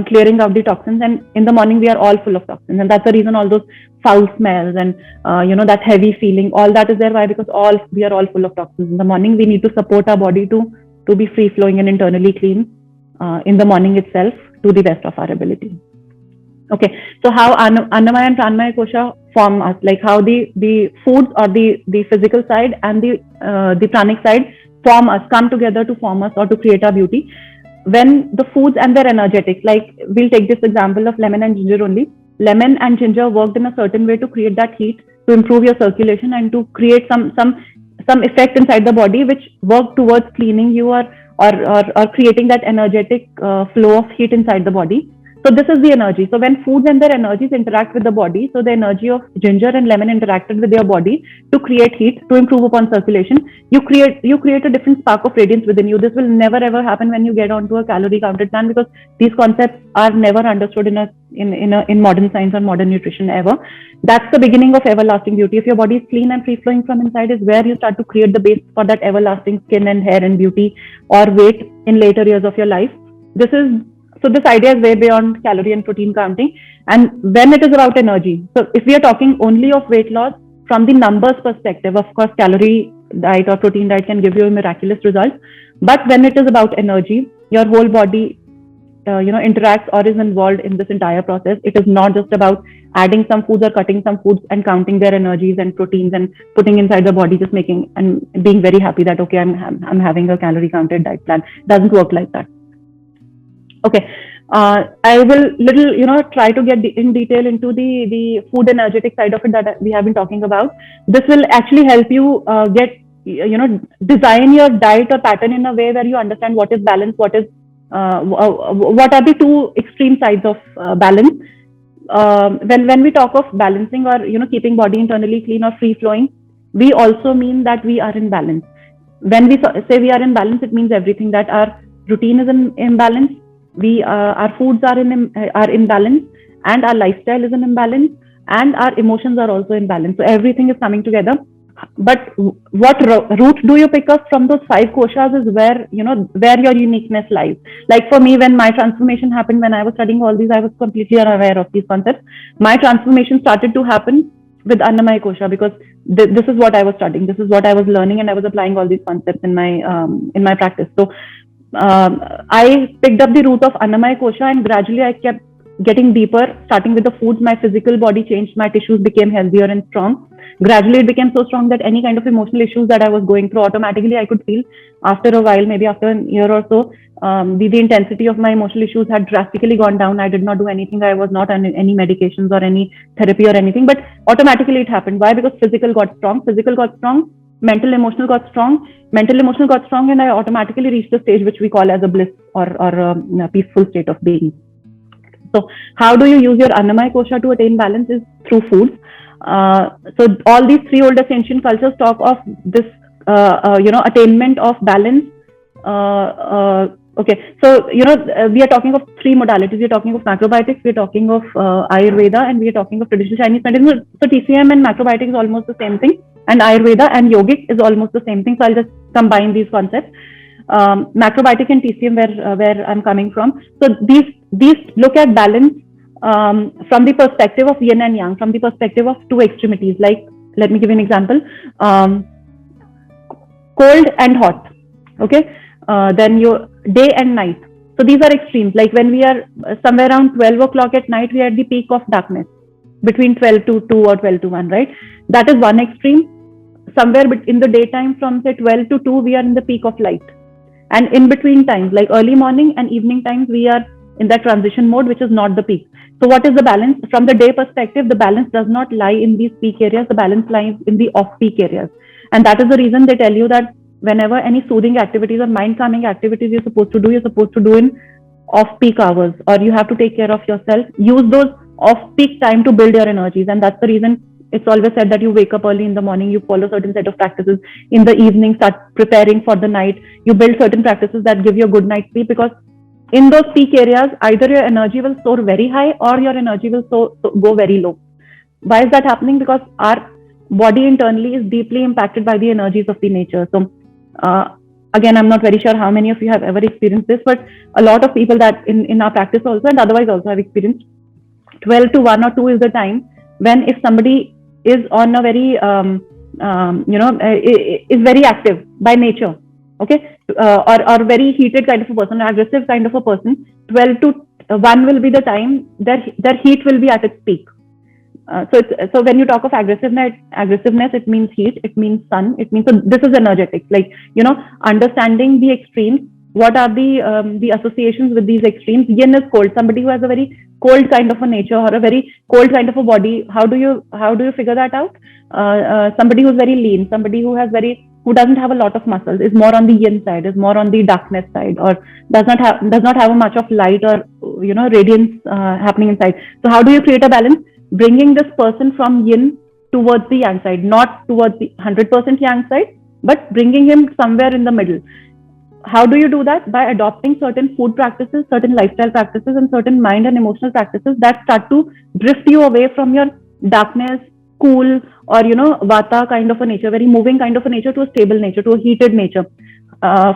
[SPEAKER 2] clearing out the toxins, and in the morning we are all full of toxins, and that's the reason all those foul smells and that heavy feeling, all that is there. Why? Because we are all full of toxins. In the morning we need to support our body to be free flowing and internally clean in the morning itself to the best of our ability. Okay, so how Annamaya and Pranamaya Kosha form us, like how the foods or the physical side and the pranic side form us, come together to form us or to create our beauty. When the foods and their energetics, like we'll take this example of lemon and ginger only. Lemon and ginger worked in a certain way to create that heat, to improve your circulation, and to create some effect inside the body which work towards cleaning you or creating that energetic flow of heat inside the body. So this is the energy. So when foods and their energies interact with the body, so the energy of ginger and lemon interacted with your body to create heat, to improve upon circulation. You create a different spark of radiance within you. This will never ever happen when you get onto a calorie counted plan, because these concepts are never understood in modern science or modern nutrition ever. That's the beginning of everlasting beauty. If your body is clean and free flowing from inside, is where you start to create the base for that everlasting skin and hair and beauty or weight in later years of your life. So this idea is way beyond calorie and protein counting. And when it is about energy, so if we are talking only of weight loss from the numbers perspective, of course, calorie diet or protein diet can give you a miraculous result. But when it is about energy, your whole body, interacts or is involved in this entire process. It is not just about adding some foods or cutting some foods and counting their energies and proteins and putting inside the body, just making and being very happy that, okay, I'm having a calorie counted diet plan. It doesn't work like that. Okay, I will try to get in detail into the food energetic side of it that we have been talking about. This will actually help you design your diet or pattern in a way where you understand what is balance, what are the two extreme sides of balance. When we talk of balancing or keeping body internally clean or free flowing, we also mean that we are in balance. When we say we are in balance, it means everything, that our routine is in balance. Our foods are in balance, and our lifestyle is in balance, and our emotions are also in balance. So everything is coming together. But what root do you pick up from those 5 koshas is where your uniqueness lies. Like for me, when my transformation happened, when I was studying all these, I was completely unaware of these concepts. My transformation started to happen with Annamaya Kosha, because this is what I was studying, this is what I was learning, and I was applying all these concepts in my practice. So I picked up the root of Annamaya Kosha, and gradually I kept getting deeper, starting with the foods. My physical body changed, my tissues became healthier and strong. Gradually it became so strong that any kind of emotional issues that I was going through, automatically I could feel after a while, maybe after a year or so, the intensity of my emotional issues had drastically gone down. I did not do anything. I was not on any medications or any therapy or anything, but automatically it happened. Why? Because physical got strong, mental, emotional got strong, and I automatically reached the stage which we call as a bliss or a peaceful state of being. So how do you use your Annamaya Kosha to attain balance is through foods. So all these 3 oldest ancient cultures talk of this, attainment of balance. Okay, so we are talking of 3 modalities. We are talking of macrobiotics, we are talking of Ayurveda, and we are talking of traditional Chinese medicine. So TCM and macrobiotics is almost the same thing, and Ayurveda and yogic is almost the same thing. So I'll just combine these concepts. Macrobiotic and TCM, where I'm coming from. So these look at balance from the perspective of yin and yang, from the perspective of 2 extremities. Like, let me give you an example. Cold and hot. Okay. Then your day and night. So these are extremes. Like when we are somewhere around 12 o'clock at night, we are at the peak of darkness, between 12 to 2 or 12 to 1, right? That is one extreme. Somewhere in the daytime, from say 12 to 2, we are in the peak of light. And in between times, like early morning and evening times, we are in that transition mode, which is not the peak. So what is the balance? From the day perspective, the balance does not lie in these peak areas. The balance lies in the off-peak areas. And that is the reason they tell you that whenever any soothing activities or mind-calming activities you're supposed to do in off-peak hours, or you have to take care of yourself. Use those off-peak time to build your energies. And that's the reason It's always said that you wake up early in the morning, you follow certain set of practices. In the evening, start preparing for the night. You build certain practices that give you a good night's sleep, because in those peak areas, either your energy will soar very high or your energy will go very low. Why is that happening? Because our body internally is deeply impacted by the energies of the nature. So again, I'm not very sure how many of you have ever experienced this, but a lot of people that in our practice also and otherwise also have experienced 12 to 1 or 2 is the time when if somebody is on a very is very active by nature, okay, or very heated kind of a person, aggressive kind of a person, 12 to 1 will be the time their heat will be at its peak. So when you talk of aggressiveness, it means heat, it means sun, it means, so this is energetics, like, understanding the extremes. What are the associations with these extremes? Yin is cold. Somebody who has a very cold kind of a nature or a very cold kind of a body, how do you figure that out? Somebody who's very lean, somebody who doesn't have a lot of muscles, is more on the yin side, is more on the darkness side, or does not have much of light or radiance happening inside. So how do you create a balance? Bringing this person from yin towards the yang side, not towards the 100% yang side, but bringing him somewhere in the middle. How do you do that? By adopting certain food practices, certain lifestyle practices, and certain mind and emotional practices that start to drift you away from your darkness, cool, or vata kind of a nature, very moving kind of a nature, to a stable nature, to a heated nature.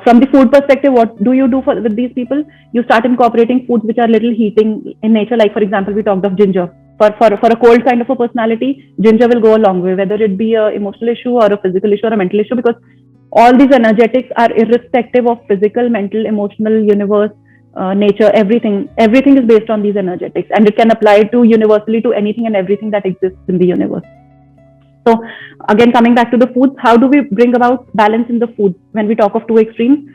[SPEAKER 2] From the food perspective, what do you do with these people? You start incorporating foods which are little heating in nature. Like, for example, we talked of ginger. For a cold kind of a personality, ginger will go a long way, whether it be an emotional issue or a physical issue or a mental issue, because all these energetics are irrespective of physical, mental, emotional, universe, nature, everything is based on these energetics, and it can apply to universally to anything and everything that exists in the universe. So again, coming back to the foods, how do we bring about balance in the food when we talk of two extremes?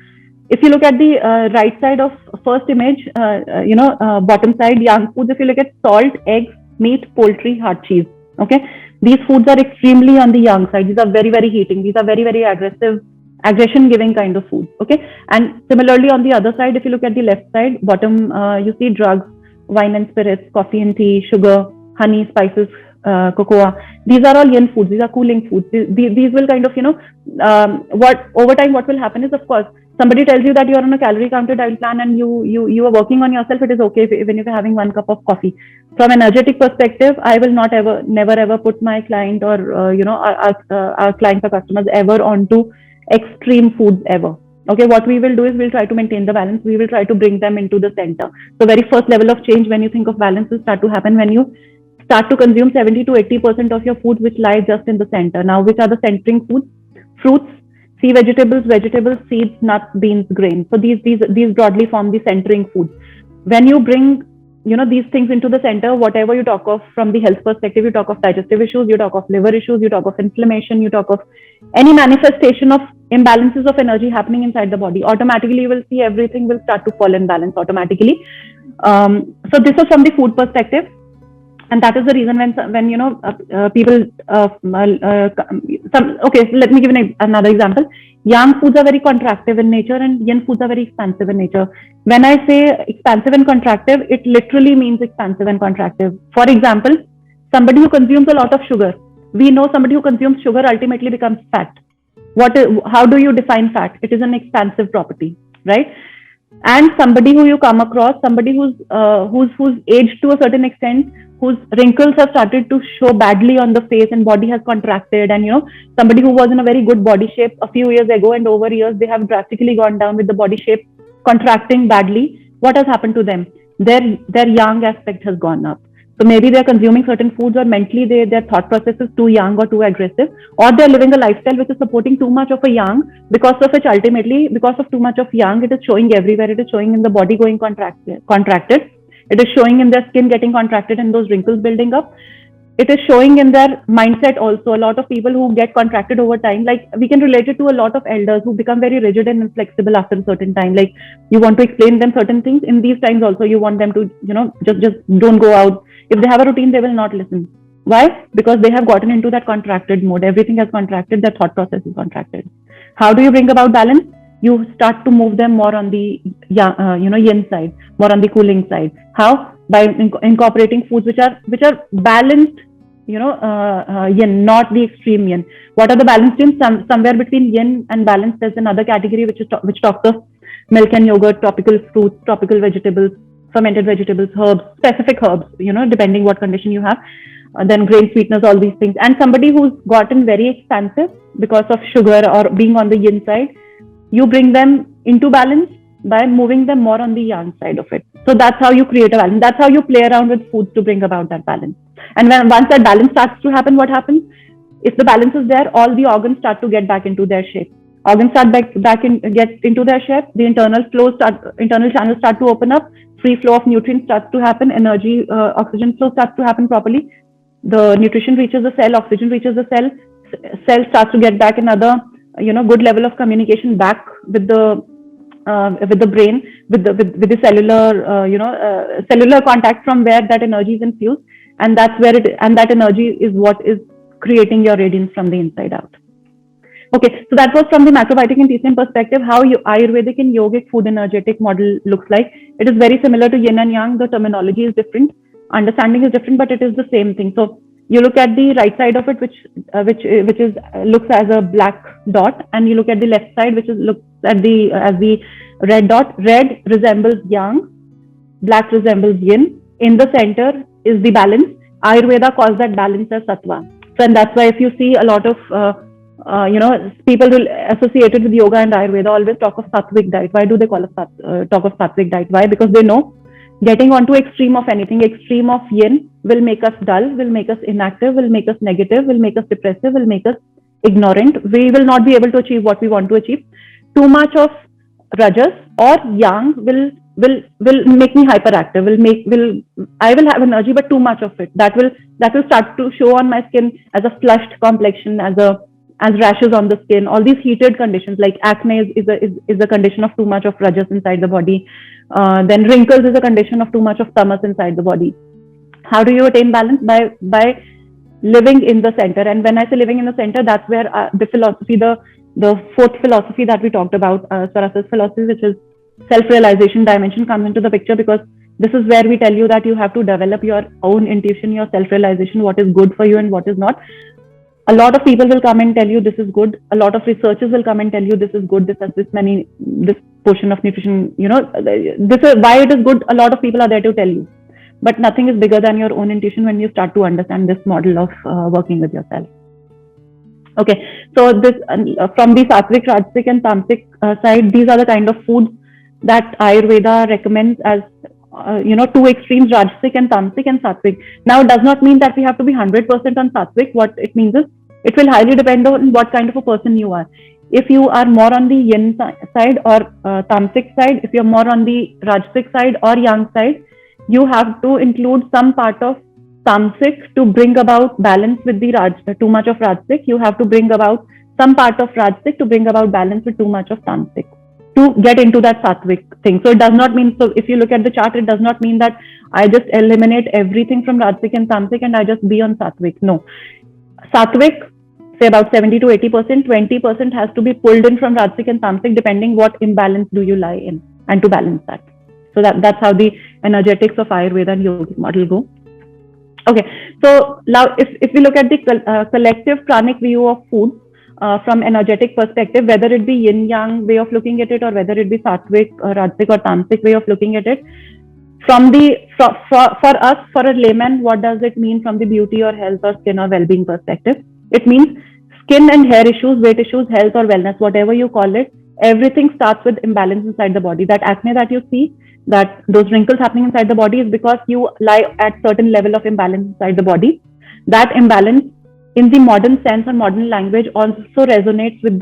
[SPEAKER 2] If you look at the right side of first image, bottom side, yang foods, if you look at salt, eggs, meat, poultry, hard cheese, okay, these foods are extremely on the yang side. These are very, very heating. These are very, very aggression giving kind of foods, okay. And similarly on the other side, if you look at the left side, bottom, you see drugs, wine and spirits, coffee and tea, sugar, honey, spices, cocoa. These are all yin foods. These are cooling foods. These will kind of, what over time, what will happen is, of course, somebody tells you that you are on a calorie counter diet plan and you are working on yourself. It is okay even if you're having 1 cup of coffee. From an energetic perspective, I will never ever put my client or our clients or customers ever onto extreme foods ever. Okay, what we will do is we'll try to maintain the balance. We will try to bring them into the center. So very first level of change when you think of balance will start to happen when you start to consume 70 to 80% of your food which lie just in the center. Now, which are the centering foods? Fruits, sea vegetables, seeds, nuts, beans, grains. So these broadly form the centering foods. When you bring these things into the center, whatever you talk of from the health perspective, you talk of digestive issues, you talk of liver issues, you talk of inflammation, you talk of any manifestation of imbalances of energy happening inside the body, automatically you will see everything will start to fall in balance automatically. So this is from the food perspective. And that is the reason when people, okay, so let me give another example. Yang foods are very contractive in nature and yin foods are very expansive in nature. When I say expansive and contractive, it literally means expansive and contractive. For example, somebody who consumes a lot of sugar, we know somebody who consumes sugar ultimately becomes fat. How do you define fat? It is an expansive property, right? And somebody who you come across, somebody who's aged to a certain extent, whose wrinkles have started to show badly on the face and body has contracted, and somebody who was in a very good body shape a few years ago, and over years they have drastically gone down with the body shape contracting badly. What has happened to them? Their yang aspect has gone up. So maybe they're consuming certain foods, or mentally their thought process is too yang or too aggressive, or they're living a lifestyle which is supporting too much of a yang, because of which ultimately, because of too much of yang, it is showing everywhere. It is showing in the body going contracted. It is showing in their skin getting contracted and those wrinkles building up. It is showing in their mindset also. A lot of people who get contracted over time, like we can relate it to a lot of elders who become very rigid and inflexible after a certain time. Like you want to explain them certain things. In these times also, you want them to, just don't go out. If they have a routine, they will not listen. Why? Because they have gotten into that contracted mode. Everything has contracted. Their thought process is contracted. How do you bring about balance? You start to move them more on the yin side, more on the cooling side. How? By incorporating foods which are balanced yin, not the extreme yin. What are the balanced yin? Somewhere between yin and balance, there's another category which talks of milk and yogurt, tropical fruits, tropical vegetables, fermented vegetables, herbs, specific herbs, depending what condition you have. Then grain sweeteners, all these things. And somebody who's gotten very expansive because of sugar or being on the yin side, you bring them into balance by moving them more on the yang side of it. So that's how you create a balance. That's how you play around with foods to bring about that balance. And once that balance starts to happen, what happens? If the balance is there, all the organs start to get back into their shape. Organs start get into their shape. The internal channels start to open up. Free flow of nutrients starts to happen. Energy, oxygen flow starts to happen properly. The nutrition reaches the cell, oxygen reaches the cell. Cell starts to get back another, good level of communication back with the brain, with the cellular contact from where that energy is infused, and that's where that energy is what is creating your radiance from the inside out. Okay, so that was from the macrobiotic and TCM perspective, how Ayurvedic and yogic food energetic model looks like. It is very similar to yin and yang. The terminology is different, understanding is different, but it is the same thing. So you look at the right side of it, which looks as a black dot, and you look at the left side, which looks at the red dot. Red resembles yang, black resembles yin. In the center is the balance. Ayurveda calls that balance as sattva. So, and that's why if you see a lot of people will associated with yoga and Ayurveda always talk of sattvic diet. Why do they talk of sattvic diet? Why? Because they know getting onto extreme of anything, extreme of yin will make us dull, will make us inactive, will make us negative, will make us depressive, will make us ignorant. We will not be able to achieve what we want to achieve. Too much of rajas or yang will make me hyperactive. I will have energy, but too much of it that will start to show on my skin as a flushed complexion, as rashes on the skin. All these heated conditions like acne is a condition of too much of rajas inside the body. Then wrinkles is a condition of too much of tamas inside the body. How do you attain balance? By living in the center. And when I say living in the center, that's where the philosophy, the fourth philosophy that we talked about, Swarasa's philosophy, which is self-realization dimension, comes into the picture, because this is where we tell you that you have to develop your own intuition, your self-realization, what is good for you and what is not. A lot of people will come and tell you this is good. A lot of researchers will come and tell you this is good. This has this portion of nutrition. This is why it is good. A lot of people are there to tell you, but nothing is bigger than your own intuition when you start to understand this model of working with yourself. Okay, so this from the sattvic, rajasic, and tamasic side, these are the kind of foods that Ayurveda recommends as two extremes, rajasic and tamasic and sattvic. Now, it does not mean that we have to be 100% on sattvic. What it means is it will highly depend on what kind of a person you are. If you are more on the yin side or tamasic side, if you're more on the rajasic side or yang side, you have to include some part of tamasic to bring about balance with the too much of rajasic. You have to bring about some part of rajasic to bring about balance with too much of tamasic to get into that sattvic thing. So it does not mean, so if you look at the chart, it does not mean that I just eliminate everything from rajasic and tamasic and I just be on sattvic. No. Sattvic, say about 70 to 80%, 20% has to be pulled in from rajasic and tamasic, depending what imbalance do you lie in, and to balance that. So that's how the energetics of Ayurveda and yogic model go. Okay, so now if we look at the collective pranic view of food from energetic perspective, whether it be yin yang way of looking at it or whether it be sattvic or rajasic or tamasic way of looking at it, from the for us, for a layman, what does it mean from the beauty or health or skin or well-being perspective? It means skin and hair issues, weight issues, health or wellness, whatever you call it, everything starts with imbalance inside the body. That acne that you see, that those wrinkles happening inside the body, is because you lie at certain level of imbalance inside the body. That imbalance, in the modern sense or modern language, also resonates with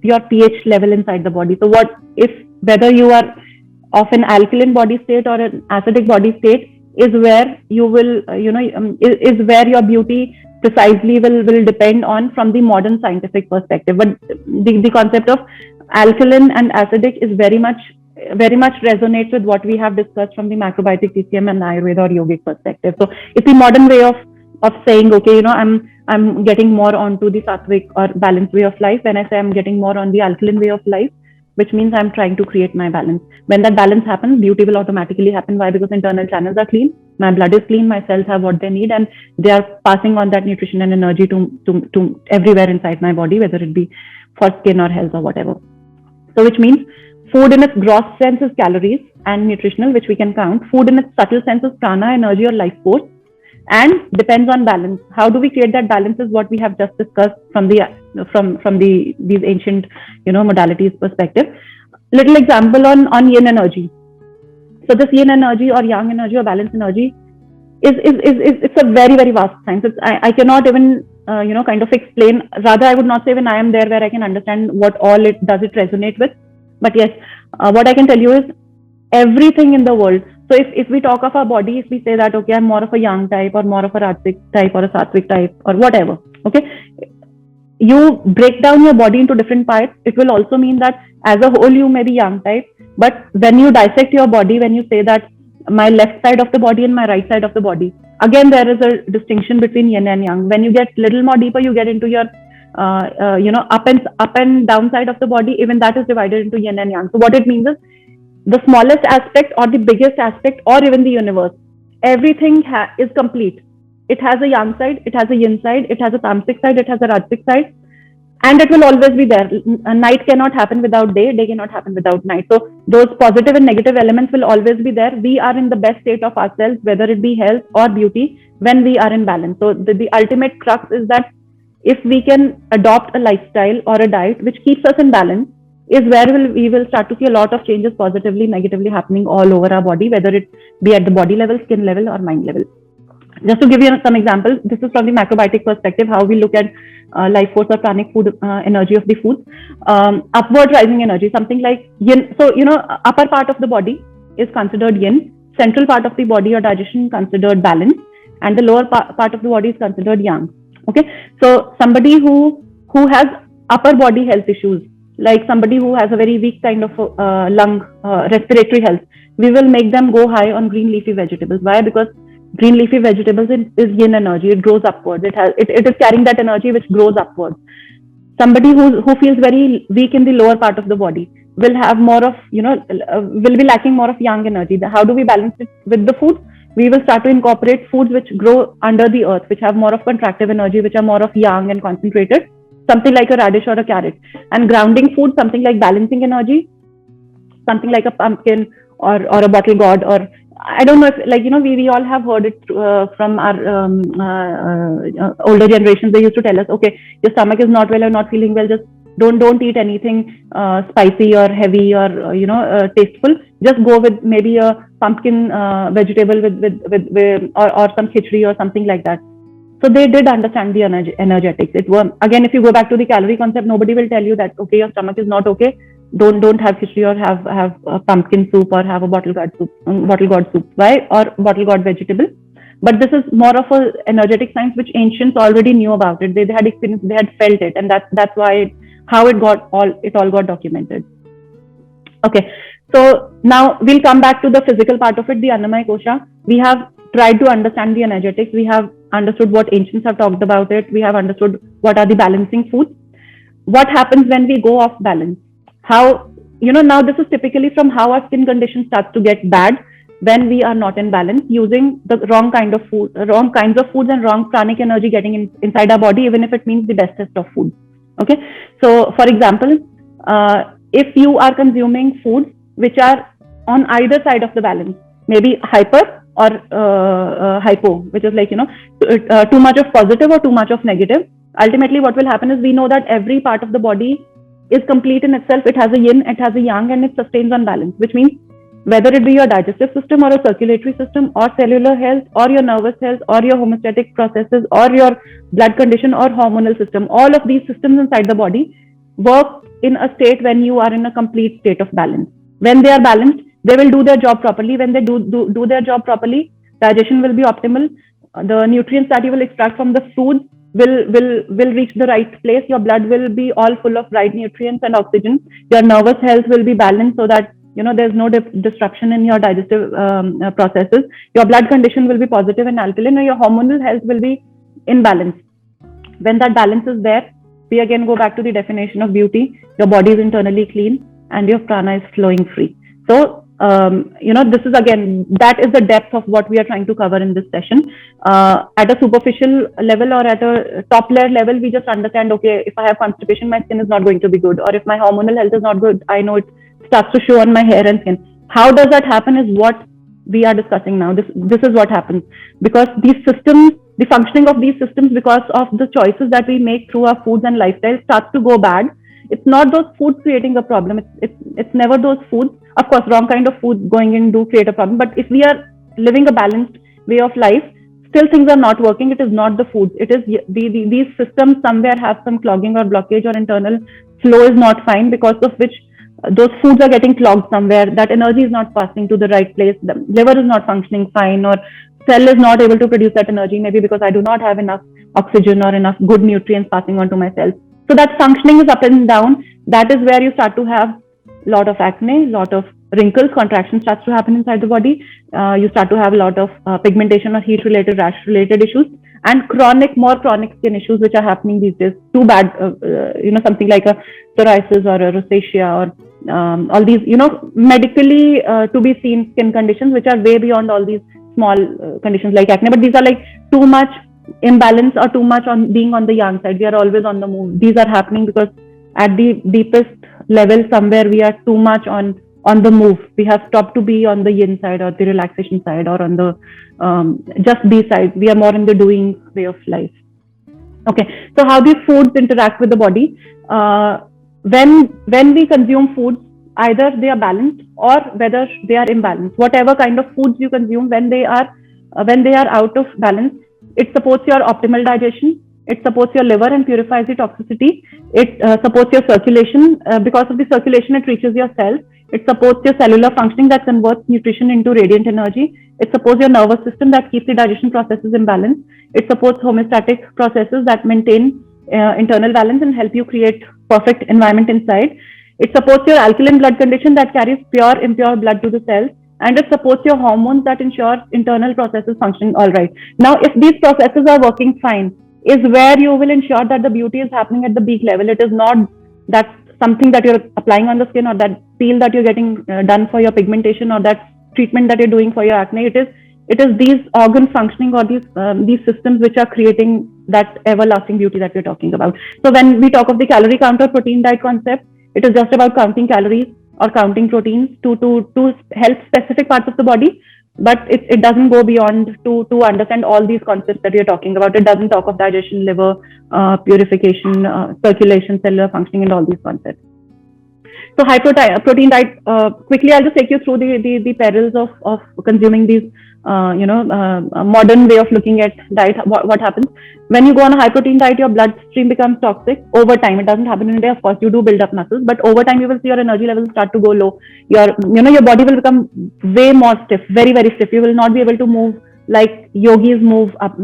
[SPEAKER 2] your pH level inside the body. So whether you are of an alkaline body state or an acidic body state is where you will, is where your beauty precisely will depend on from the modern scientific perspective. But the concept of alkaline and acidic is very much resonates with what we have discussed from the macrobiotic, TCM and Ayurveda or yogic perspective. So it's the modern way of saying, okay, I'm getting more onto the sattvic or balanced way of life. When I say I'm getting more on the alkaline way of life, which means I'm trying to create my balance. When that balance happens, beauty will automatically happen. Why? Because internal channels are clean, My blood is clean, my cells have what they need, and they are passing on that nutrition and energy to everywhere inside my body, whether it be for skin or health or whatever. So which means food in its gross sense is calories and nutritional, which we can count. Food in its subtle sense is prana, energy or life force, and depends on balance. How do we create that balance is what we have just discussed from these ancient modalities perspective. Little example on yin energy. So this yin energy or yang energy or balance energy is it's a very, very vast science. I cannot even kind of explain. Rather, I would not say when I am there where I can understand what all it resonate with. But yes, what I can tell you is everything in the world. So if we talk of our body, if we say that, okay, I'm more of a yang type or more of a Rajasic type or a Sattvic type or whatever, okay, you break down your body into different parts. It will also mean that as a whole you may be yang type, but when you dissect your body, when you say that my left side of the body and my right side of the body, again there is a distinction between yin and yang. When you get little more deeper, you get into your up and down side of the body. Even that is divided into yin and yang. So what it means is the smallest aspect or the biggest aspect or even the universe, everything is complete. It has a yang side, it has a yin side, it has a tamasic side, it has a rajasic side, and it will always be there. A night cannot happen without day, day cannot happen without night. So those positive and negative elements will always be there. We are in the best state of ourselves, whether it be health or beauty, when we are in balance. So the ultimate crux is that if we can adopt a lifestyle or a diet which keeps us in balance, is where we will start to see a lot of changes, positively, negatively, happening all over our body, whether it be at the body level, skin level or mind level. Just to give you some examples, this is from the macrobiotic perspective, how we look at life force or pranic food energy of the food. Upward rising energy, something like yin. So, upper part of the body is considered yin, central part of the body or digestion considered balance, and the lower part of the body is considered yang. Okay, so somebody who has upper body health issues, like somebody who has a very weak kind of lung respiratory health, we will make them go high on green leafy vegetables. Why? Because green leafy vegetables is yin energy. It grows upwards. It is carrying that energy which grows upwards. Somebody who feels very weak in the lower part of the body will have more of will be lacking more of yang energy. How do we balance it with the food? We will start to incorporate foods which grow under the earth, which have more of contractive energy, which are more of yang and concentrated, something like a radish or a carrot. And grounding food, something like balancing energy, something like a pumpkin or a bottle gourd, or I don't know if we all have heard it from our older generations. They used to tell us, okay, your stomach is not well or not feeling well, just don't eat anything spicy or heavy or tasteful. Just go with maybe a pumpkin vegetable with or some khichdi or something like that. So they did understand the energetics. It was, again, if you go back to the calorie concept, nobody will tell you that, okay, your stomach is not okay, don't have khichdi or have a pumpkin soup or have a bottle gourd soup. Why? Or bottle gourd vegetable. But this is more of a energetic science which ancients already knew about it. They had experience, they had felt it, and that's why it all got documented. Okay, so now we'll come back to the physical part of it, the Annamaya Kosha. We have tried to understand the energetics. We have understood what ancients have talked about it. We have understood what are the balancing foods. What happens when we go off balance? How, now this is typically from how our skin condition starts to get bad when we are not in balance, using the wrong kinds of foods and wrong pranic energy getting inside our body, even if it means the bestest of food. Okay, so for example, if you are consuming foods which are on either side of the balance, maybe hyper or hypo, which is like too much of positive or too much of negative, ultimately what will happen is, we know that every part of the body is complete in itself. It has a yin, it has a yang, and it sustains on balance, which means whether it be your digestive system or a circulatory system or cellular health or your nervous health or your homeostatic processes or your blood condition or hormonal system, all of these systems inside the body work in a state when you are in a complete state of balance. When they are balanced, they will do their job properly. When they do their job properly, digestion will be optimal. The nutrients that you will extract from the foods will reach the right place. Your blood will be all full of right nutrients and oxygen. Your nervous health will be balanced so that there's no disruption in your digestive processes. Your blood condition will be positive and alkaline, and your hormonal health will be in balance. When that balance is there, we again go back to the definition of beauty. Your body is internally clean and your prana is flowing free. So This is again, that is the depth of what we are trying to cover in this session. At a superficial level or at a top layer level, we just understand, okay, if I have constipation, my skin is not going to be good, or if my hormonal health is not good, I know it starts to show on my hair and skin. How does that happen is what we are discussing now. This is what happens because these systems, the functioning of these systems, because of the choices that we make through our foods and lifestyle, starts to go bad. It's not those foods creating a problem. It's never those foods. Of course, wrong kind of food going in do create a problem. But if we are living a balanced way of life, still things are not working. It is not the foods. It is these systems somewhere have some clogging or blockage, or internal flow is not fine, because of which those foods are getting clogged somewhere. That energy is not passing to the right place. The liver is not functioning fine, or cell is not able to produce that energy, maybe because I do not have enough oxygen or enough good nutrients passing on to my cells. So that functioning is up and down. That is where you start to have a lot of acne, lot of wrinkles, contraction starts to happen inside the body. You start to have a lot of pigmentation or heat related, rash related issues, and more chronic skin issues which are happening these days. Too bad, something like a psoriasis or a rosacea, or all these, medically to be seen skin conditions which are way beyond all these small conditions like acne. But these are like too much imbalance or too much on being on the young side. We are always on the move. These are happening because at the deepest level somewhere we are too much on the move. We have stopped to be on the yin side or the relaxation side or on the just be side. We are more in the doing way of life. Okay, so how these foods interact with the body? When we consume foods, either they are balanced or whether they are imbalanced. Whatever kind of foods you consume, when they are out of balance, it supports your optimal digestion. It supports your liver and purifies the toxicity. It supports your circulation. Because of the circulation, it reaches your cells. It supports your cellular functioning that converts nutrition into radiant energy. It supports your nervous system that keeps the digestion processes in balance. It supports homeostatic processes that maintain internal balance and help you create perfect environment inside. It supports your alkaline blood condition that carries pure, impure blood to the cells. And it supports your hormones that ensure internal processes functioning all right. Now, if these processes are working fine, is where you will ensure that the beauty is happening at the peak level. It is not that something that you're applying on the skin, or that peel that you're getting done for your pigmentation, or that treatment that you're doing for your acne. It is these organ functioning, or these systems which are creating that everlasting beauty that we're talking about. So when we talk of the calorie counter protein diet concept, it is just about counting calories or counting proteins to help specific parts of the body. But it doesn't go beyond to understand all these concepts that we are talking about. It doesn't talk of digestion, liver, purification, circulation, cellular functioning, and all these concepts. So high protein diet, quickly I'll just take you through the perils of consuming these modern way of looking at diet. What happens when you go on a high protein diet? Your bloodstream becomes toxic over time. It doesn't happen in a day, of course. You do build up muscles, but over time you will see your energy levels start to go low. Your body will become way more stiff, very very stiff. You will not be able to move like yogis move up,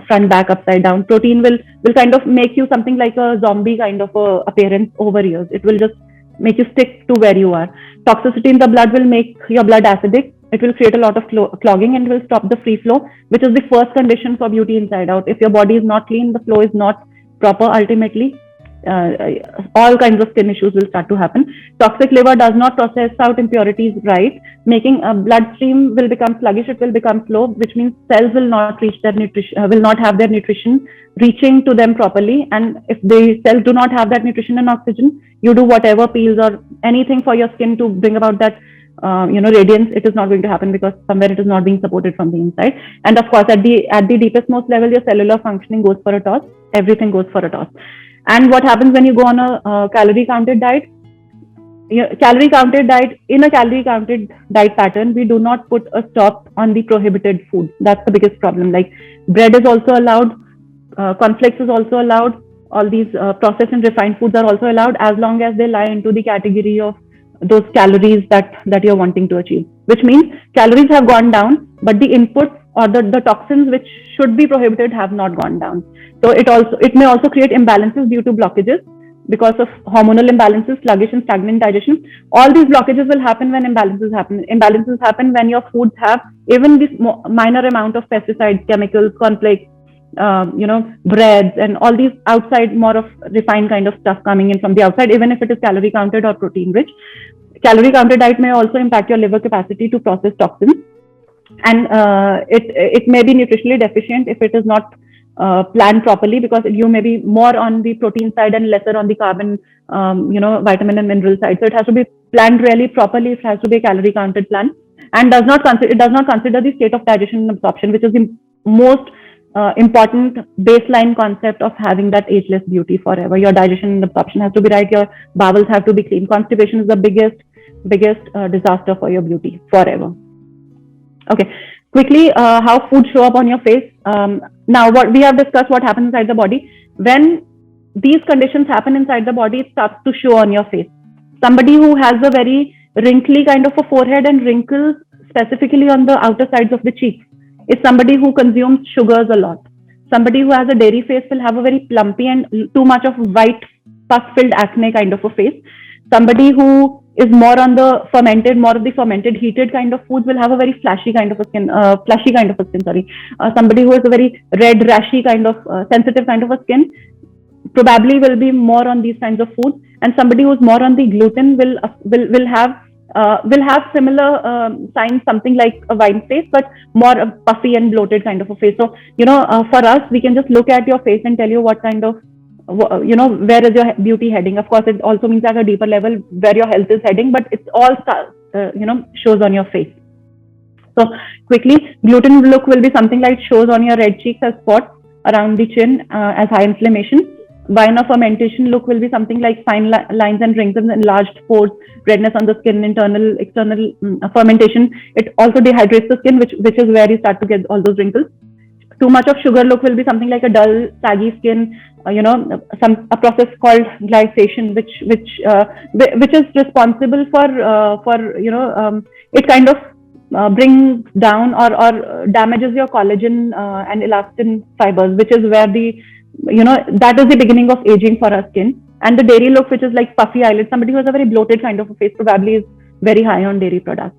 [SPEAKER 2] front, back, upside down. Protein will kind of make you something like a zombie kind of a appearance over years. It will just make you stick to where you are. Toxicity in the blood will make your blood acidic. It will create a lot of clogging and will stop the free flow, which is the first condition for beauty inside out. If your body is not clean, the flow is not proper, ultimately all kinds of skin issues will start to happen. Toxic liver does not process out impurities right, making a bloodstream will become sluggish. It will become slow, which means cells will not reach their nutrition, will not have their nutrition reaching to them properly. And if the cells do not have that nutrition and oxygen, you do whatever peels or anything for your skin to bring about that radiance, it is not going to happen, because somewhere it is not being supported from the inside. And of course, at the deepest most level, your cellular functioning goes for a toss. Everything goes for a toss. And what happens when you go on a calorie counted diet? In a calorie counted diet pattern, we do not put a stop on the prohibited food. That's the biggest problem. Like bread is also allowed, cornflakes is also allowed. All these processed and refined foods are also allowed, as long as they lie into the category of those calories that you're wanting to achieve. Which means calories have gone down, but the inputs or the toxins which should be prohibited have not gone down. So it may also create imbalances due to blockages because of hormonal imbalances, sluggish and stagnant digestion. All these blockages will happen when imbalances happen. Imbalances happen when your foods have even this minor amount of pesticides, chemicals, cornflakes, breads, and all these outside, more of refined kind of stuff coming in from the outside, even if it is calorie counted or protein rich. calorie counter diet may also impact your liver capacity to process toxins, and it may be nutritionally deficient if it is not planned properly, because you may be more on the protein side and lesser on the carbon, vitamin and mineral side. So it has to be planned really properly. It has to be a calorie counted plan, and does not consider the state of digestion and absorption, which is the most important baseline concept of having that ageless beauty forever. Your digestion and absorption has to be right. Your bowels have to be clean. Constipation is the biggest disaster for your beauty forever. Okay, quickly, how food show up on your face. Now, what we have discussed, what happens inside the body. When these conditions happen inside the body, it starts to show on your face. Somebody who has a very wrinkly kind of a forehead and wrinkles specifically on the outer sides of the cheeks is somebody who consumes sugars a lot. Somebody who has a dairy face will have a very plumpy and too much of white pus-filled acne kind of a face. Somebody who is more on the fermented, heated kind of foods will have a very flashy kind of a skin, sorry. Somebody who has a very red, rashy kind of, sensitive kind of a skin probably will be more on these kinds of foods. And somebody who's more on the gluten will have similar signs, something like a wine face, but more puffy and bloated kind of a face. So, for us, we can just look at your face and tell you what kind of, where is your beauty heading. Of course, it also means at a deeper level where your health is heading, but it's all shows on your face. So quickly, gluten look will be something like shows on your red cheeks as spots around the chin as high inflammation. Wine or fermentation look will be something like fine lines and wrinkles, enlarged pores, redness on the skin, internal, external. Fermentation, it also dehydrates the skin, which is where you start to get all those wrinkles. Too much of sugar look will be something like a dull, saggy skin. A process called glycation, which is responsible for it kind of brings down or damages your collagen and elastin fibers, which is where that is the beginning of aging for our skin. And the dairy look, which is like puffy eyelids, somebody who has a very bloated kind of a face probably is very high on dairy products.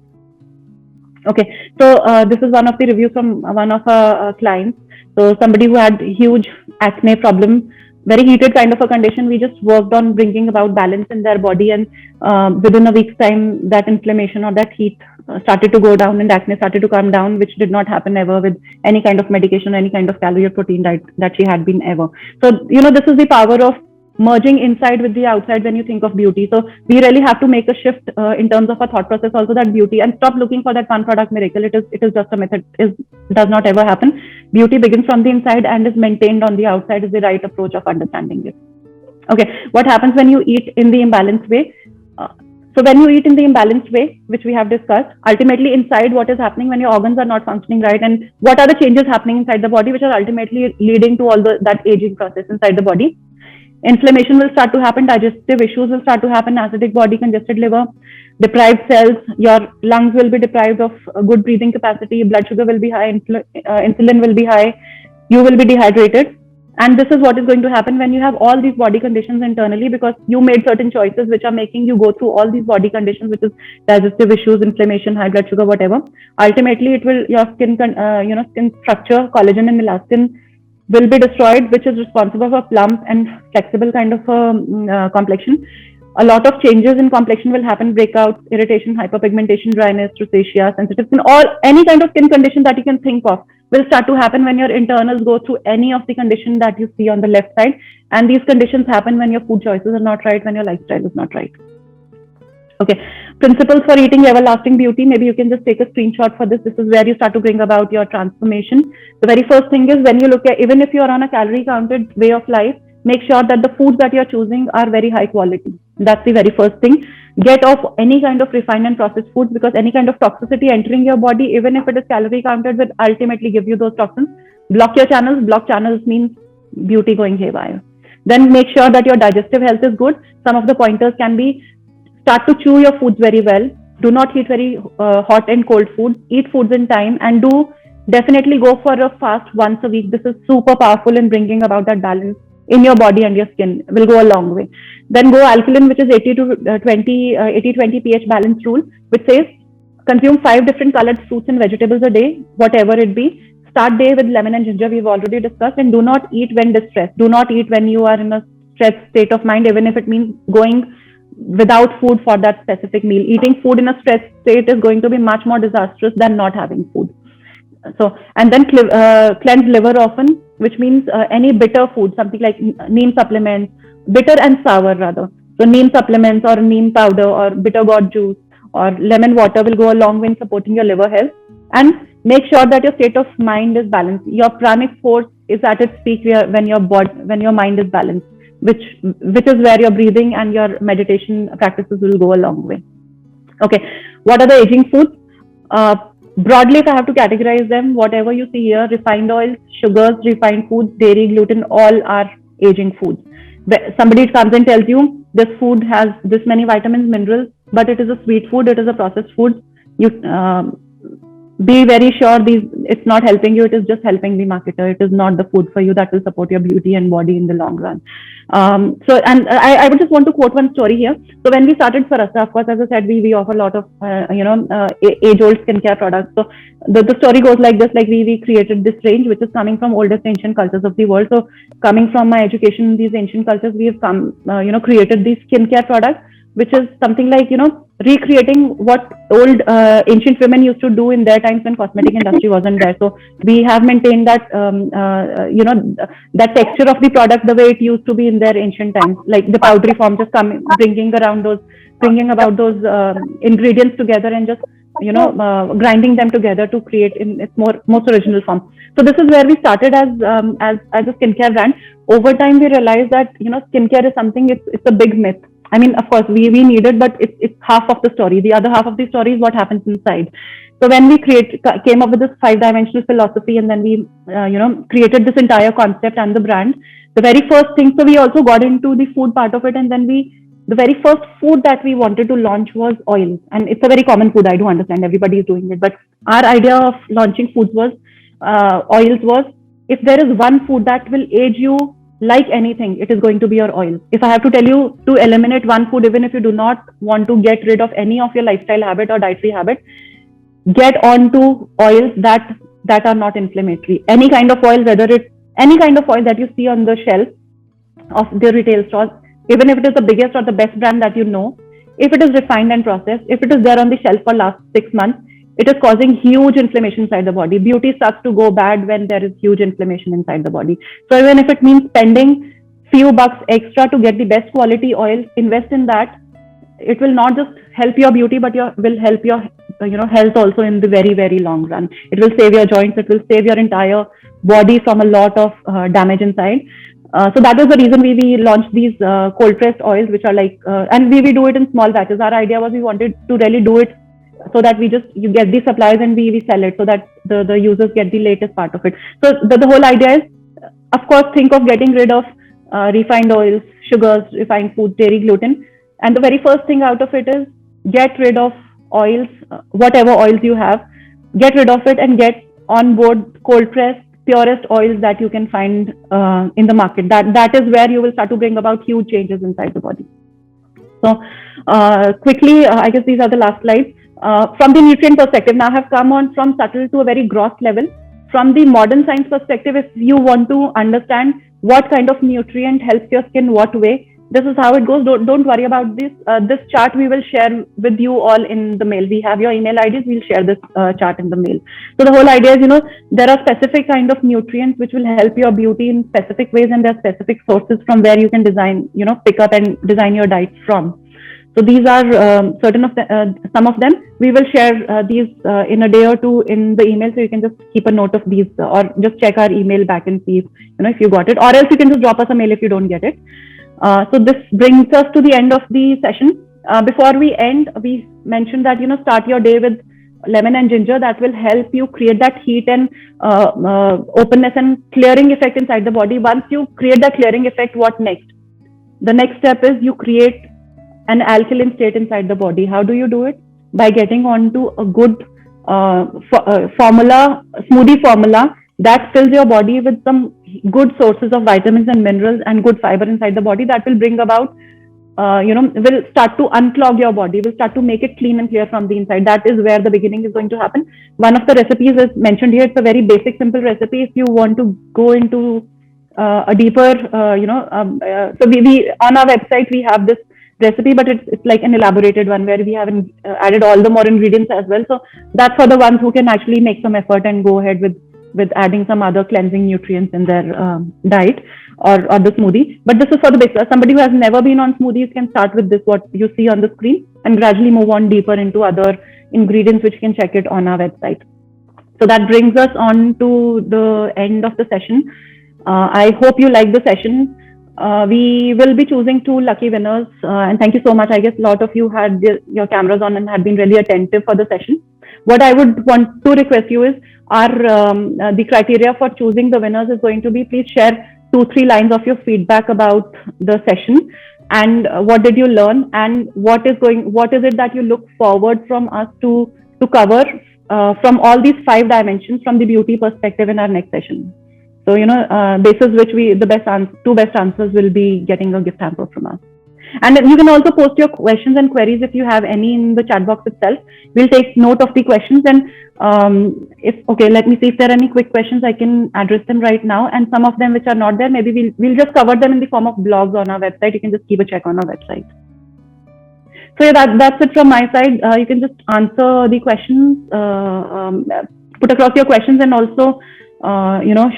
[SPEAKER 2] Okay, so this is one of the reviews from one of our clients. So somebody who had huge acne problem, very heated kind of a condition. We just worked on bringing about balance in their body, and within a week's time, that inflammation or that heat started to go down and acne started to come down, which did not happen ever with any kind of medication, any kind of calorie or protein diet that she had been ever. So, this is the power of merging inside with the outside when you think of beauty. So we really have to make a shift in terms of our thought process also, that beauty, and stop looking for that one product miracle. It is just a method. It does not ever happen. Beauty begins from the inside and is maintained on the outside is the right approach of understanding it. Okay, what happens when you eat in the imbalanced way? So when you eat in the imbalanced way, which we have discussed, ultimately inside what is happening when your organs are not functioning right, and what are the changes happening inside the body which are ultimately leading to all that aging process inside the body? Inflammation will start to happen, digestive issues will start to happen, acidic body, congested liver, deprived cells, your lungs will be deprived of good breathing capacity, blood sugar will be high, insulin will be high, you will be dehydrated. And this is what is going to happen when you have all these body conditions internally, because you made certain choices which are making you go through all these body conditions, which is digestive issues, inflammation, high blood sugar, whatever. Ultimately, it will, your skin structure, collagen and elastin will be destroyed, which is responsible for plump and flexible kind of complexion. A lot of changes in complexion will happen: breakouts, irritation, hyperpigmentation, dryness, rosacea, sensitive skin, any kind of skin condition that you can think of will start to happen when your internals go through any of the conditions that you see on the left side. And these conditions happen when your food choices are not right, when your lifestyle is not right. Okay, principles for eating everlasting beauty. Maybe you can just take a screenshot for this. This is where you start to bring about your transformation. The very first thing is, when you look at, even if you're on a calorie counted way of life, make sure that the foods that you're choosing are very high quality. That's the very first thing. Get off any kind of refined and processed foods, because any kind of toxicity entering your body, even if it is calorie counted, will ultimately give you those toxins. Block your channels. Block channels means beauty going haywire. Then make sure that your digestive health is good. Some of the pointers can be: start to chew your foods very well. Do not eat very hot and cold foods. Eat foods in time, and definitely go for a fast once a week. This is super powerful in bringing about that balance in your body and your skin. Will go a long way. Then go alkaline, which is 80-20 pH balance rule, which says consume 5 different colored fruits and vegetables a day, whatever it be. Start day with lemon and ginger, we've already discussed. And do not eat when distressed. Do not eat when you are in a stressed state of mind, even if it means going without food for that specific meal. Eating food in a stress state is going to be much more disastrous than not having food. So, and then cleanse liver often, which means any bitter food, something like neem supplements, bitter and sour rather. So, neem supplements or neem powder or bitter gourd juice or lemon water will go a long way in supporting your liver health. And make sure that your state of mind is balanced. Your pranic force is at its peak when your mind is balanced, which is where your breathing and your meditation practices will go a long way. Okay, what are the aging foods? Uh, Broadly, if I have to categorize them, whatever you see here, refined oils, sugars, refined foods, dairy, gluten, all are aging foods. Somebody comes and tells you this food has this many vitamins, minerals, but it is a sweet food, it is a processed food. You be very sure it's not helping you, it is just helping the marketer. It is not the food for you that will support your beauty and body in the long run. And I would just want to quote one story here. So when we started Sarasa, of course, as I said, we offer a lot of age-old skincare products. So the story goes like this: like we created this range, which is coming from oldest ancient cultures of the world. So coming from my education in these ancient cultures, we have created these skincare products, which is something like recreating what old ancient women used to do in their times when cosmetic industry wasn't there. So we have maintained that that texture of the product the way it used to be in their ancient times, like the powdery form, just bringing about those ingredients together and just grinding them together to create in its most original form. So this is where we started as a skincare brand. Over time, we realized that skincare is something, it's a big myth. I mean, of course, we need it, but it's half of the story. The other half of the story is what happens inside. So when we came up with this 5-dimensional philosophy, and then we created this entire concept and the brand. The very first thing, so we also got into the food part of it, and then the very first food that we wanted to launch was oil, and it's a very common food. I do understand everybody is doing it, but our idea of launching foods was oils was, if there is one food that will age you like anything, it is going to be your oil. If I have to tell you to eliminate one food, even if you do not want to get rid of any of your lifestyle habit or dietary habit, get on to oils that are not inflammatory. Any kind of oil, whether it's any kind of oil that you see on the shelf of the retail stores, even if it is the biggest or the best brand that you know, if it is refined and processed, if it is there on the shelf for last 6 months, it is causing huge inflammation inside the body. Beauty starts to go bad when there is huge inflammation inside the body. So even if it means spending few bucks extra to get the best quality oil, invest in that. It will not just help your beauty, but will help your health also in the very, very long run. It will save your joints. It will save your entire body from a lot of damage inside. So that was the reason we launched these cold pressed oils, which are like, and we do it in small batches. Our idea was we wanted to really do it so that you get the supplies and we sell it, so that the users get the latest part of it. So the whole idea is, of course, think of getting rid of refined oils, sugars, refined foods, dairy, gluten. And the very first thing out of it is get rid of oils, whatever oils you have, get rid of it and get on board cold pressed, purest oils that you can find in the market. That is where you will start to bring about huge changes inside the body. So quickly, I guess these are the last slides. From the nutrient perspective, now I have come on from subtle to a very gross level. From the modern science perspective, if you want to understand what kind of nutrient helps your skin what way, this is how it goes. Don't worry about this. This chart we will share with you all in the mail. We have your email IDs. We'll share this chart in the mail. So the whole idea is, there are specific kind of nutrients which will help your beauty in specific ways, and there are specific sources from where you can design, pick up and design your diet from. So these are some of them. We will share these in a day or two in the email, so you can just keep a note of these or just check our email back and see if you got it, or else you can just drop us a mail if you don't get it. So this brings us to the end of the session. Before we end, we mentioned that start your day with lemon and ginger. That will help you create that heat and openness and clearing effect inside the body. Once you create that clearing effect, what next? The next step is you create an alkaline state inside the body. How do you do it? By getting onto a good smoothie formula that fills your body with some good sources of vitamins and minerals and good fiber inside the body. That will bring about, will start to unclog your body, will start to make it clean and clear from the inside. That is where the beginning is going to happen. One of the recipes is mentioned here. It's a very basic, simple recipe. If you want to go into a deeper, so we on our website, we have this recipe, but it's like an elaborated one where we haven't added all the more ingredients as well. So that's for the ones who can actually make some effort and go ahead with adding some other cleansing nutrients in their diet or the smoothie. But this is for the basics. Somebody who has never been on smoothies can start with this, what you see on the screen, and gradually move on deeper into other ingredients, which you can check it on our website. So that brings us on to the end of the session. I hope you like the session. We will be choosing 2 lucky winners, and thank you so much. I guess a lot of you had your cameras on and had been really attentive for the session. What I would want to request you is the criteria for choosing the winners is going to be, please share 2-3 lines of your feedback about the session, and what did you learn, and what is it that you look forward from us to cover from all these 5 dimensions from the beauty perspective in our next session. So, basis which the two best answers will be getting a gift hamper from us. And you can also post your questions and queries if you have any in the chat box itself. We'll take note of the questions, and let me see if there are any quick questions. I can address them right now, and some of them which are not there, maybe we'll just cover them in the form of blogs on our website. You can just keep a check on our website. So yeah, that's it from my side. You can just answer the questions, put across your questions, and also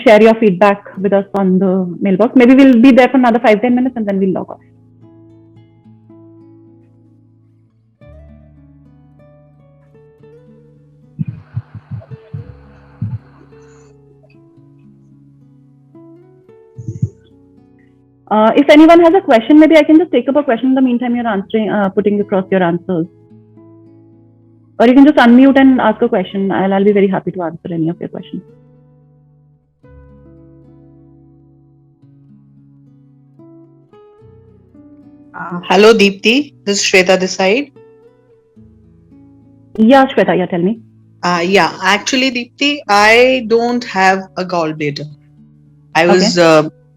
[SPEAKER 2] share your feedback with us on the mailbox. Maybe we'll be there for another 5-10 minutes and then we'll log off. If anyone has a question, maybe I can just take up a question in the meantime you're answering, putting across your answers. Or you can just unmute and ask a question. I'll be very happy to answer any of your questions.
[SPEAKER 3] Hello, Deepti. This is Shweta this side.
[SPEAKER 2] Yeah, Shweta, yeah, tell me.
[SPEAKER 3] Actually, Deepti, I don't have a gallbladder. I was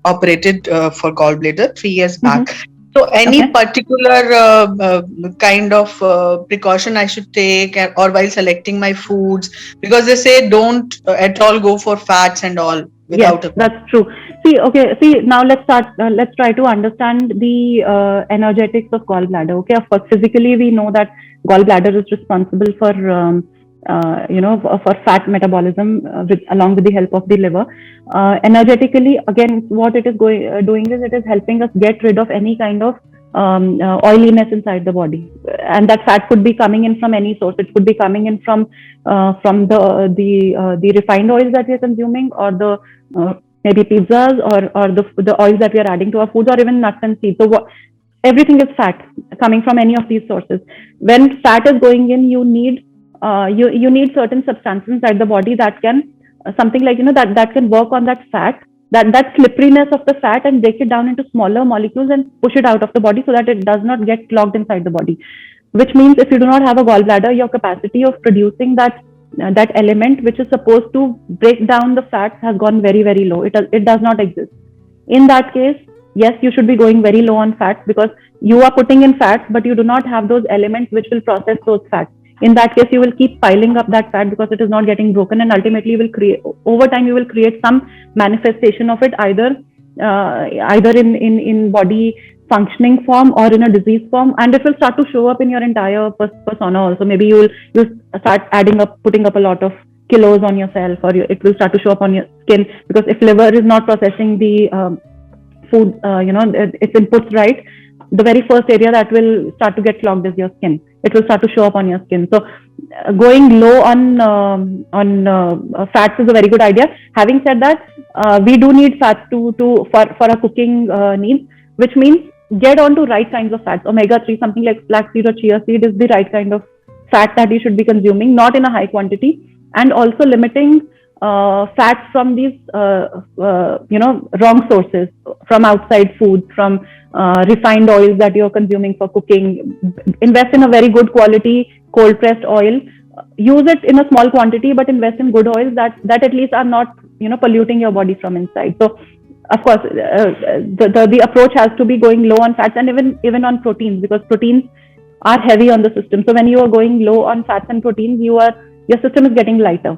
[SPEAKER 3] operated for gallbladder 3 years back. So any particular kind of precaution I should take, or while selecting my foods, because they say don't at all go for fats and all.
[SPEAKER 2] Yes, that's true. See, now let's start. Let's try to understand the energetics of gallbladder. Okay, of course, physically we know that gallbladder is responsible for for fat metabolism along with the help of the liver. Energetically, again, what it is doing is it is helping us get rid of any kind of oiliness inside the body, and that fat could be coming in from any source. It could be coming in from the refined oils that we are consuming, or the maybe pizzas, or the oils that we are adding to our foods, or even nuts and seeds. So everything is fat coming from any of these sources. When fat is going in, you need certain substances inside the body that can something like that can work on that fat, that slipperiness of the fat, and break it down into smaller molecules and push it out of the body so that it does not get clogged inside the body. Which means if you do not have a gallbladder, your capacity of producing that element which is supposed to break down the fat has gone very, very low. It does not exist. In that case, yes, you should be going very low on fats, because you are putting in fats, but you do not have those elements which will process those fats. In that case, you will keep piling up that fat because it is not getting broken, and ultimately over time you will create some manifestation of it, either in body functioning form or in a disease form, and it will start to show up in your entire persona also. Maybe you'll start putting up a lot of kilos on yourself, or it will start to show up on your skin, because if liver is not processing the food, its inputs right, the very first area that will start to get clogged is your skin. It will start to show up on your skin. So going low on fats is a very good idea. Having said that, we do need fats for our cooking needs, which means get on to right kinds of fats. Omega-3, something like flaxseed or chia seed, is the right kind of fat that you should be consuming, not in a high quantity, and also limiting fats from these wrong sources, from outside food, from refined oils that you're consuming for cooking. Invest in a very good quality cold pressed oil. Use it in a small quantity, but invest in good oils that at least are not polluting your body from inside. So of course, the approach has to be going low on fats, and even on proteins, because proteins are heavy on the system. So when you are going low on fats and proteins, your system is getting lighter.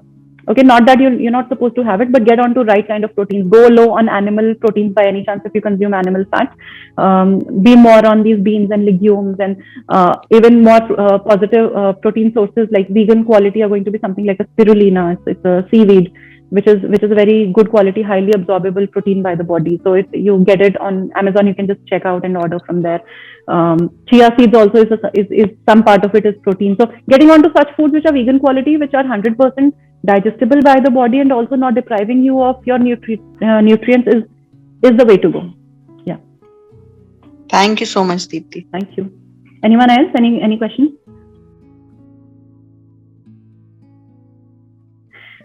[SPEAKER 2] Okay, not that you're not supposed to have it, but get on to right kind of proteins. Go low on animal proteins by any chance if you consume animal fat. Be more on these beans and legumes, and even more positive protein sources like vegan quality are going to be something like a spirulina. It's a seaweed, which is a very good quality, highly absorbable protein by the body. So if you get it on Amazon, you can just check out and order from there. Chia seeds also is some part of it is protein. So getting onto such foods which are vegan quality, which are 100% digestible by the body and also not depriving you of your nutrients is the way to go. Yeah.
[SPEAKER 3] Thank you so much, Deepti.
[SPEAKER 2] Thank you. Anyone else? Any questions?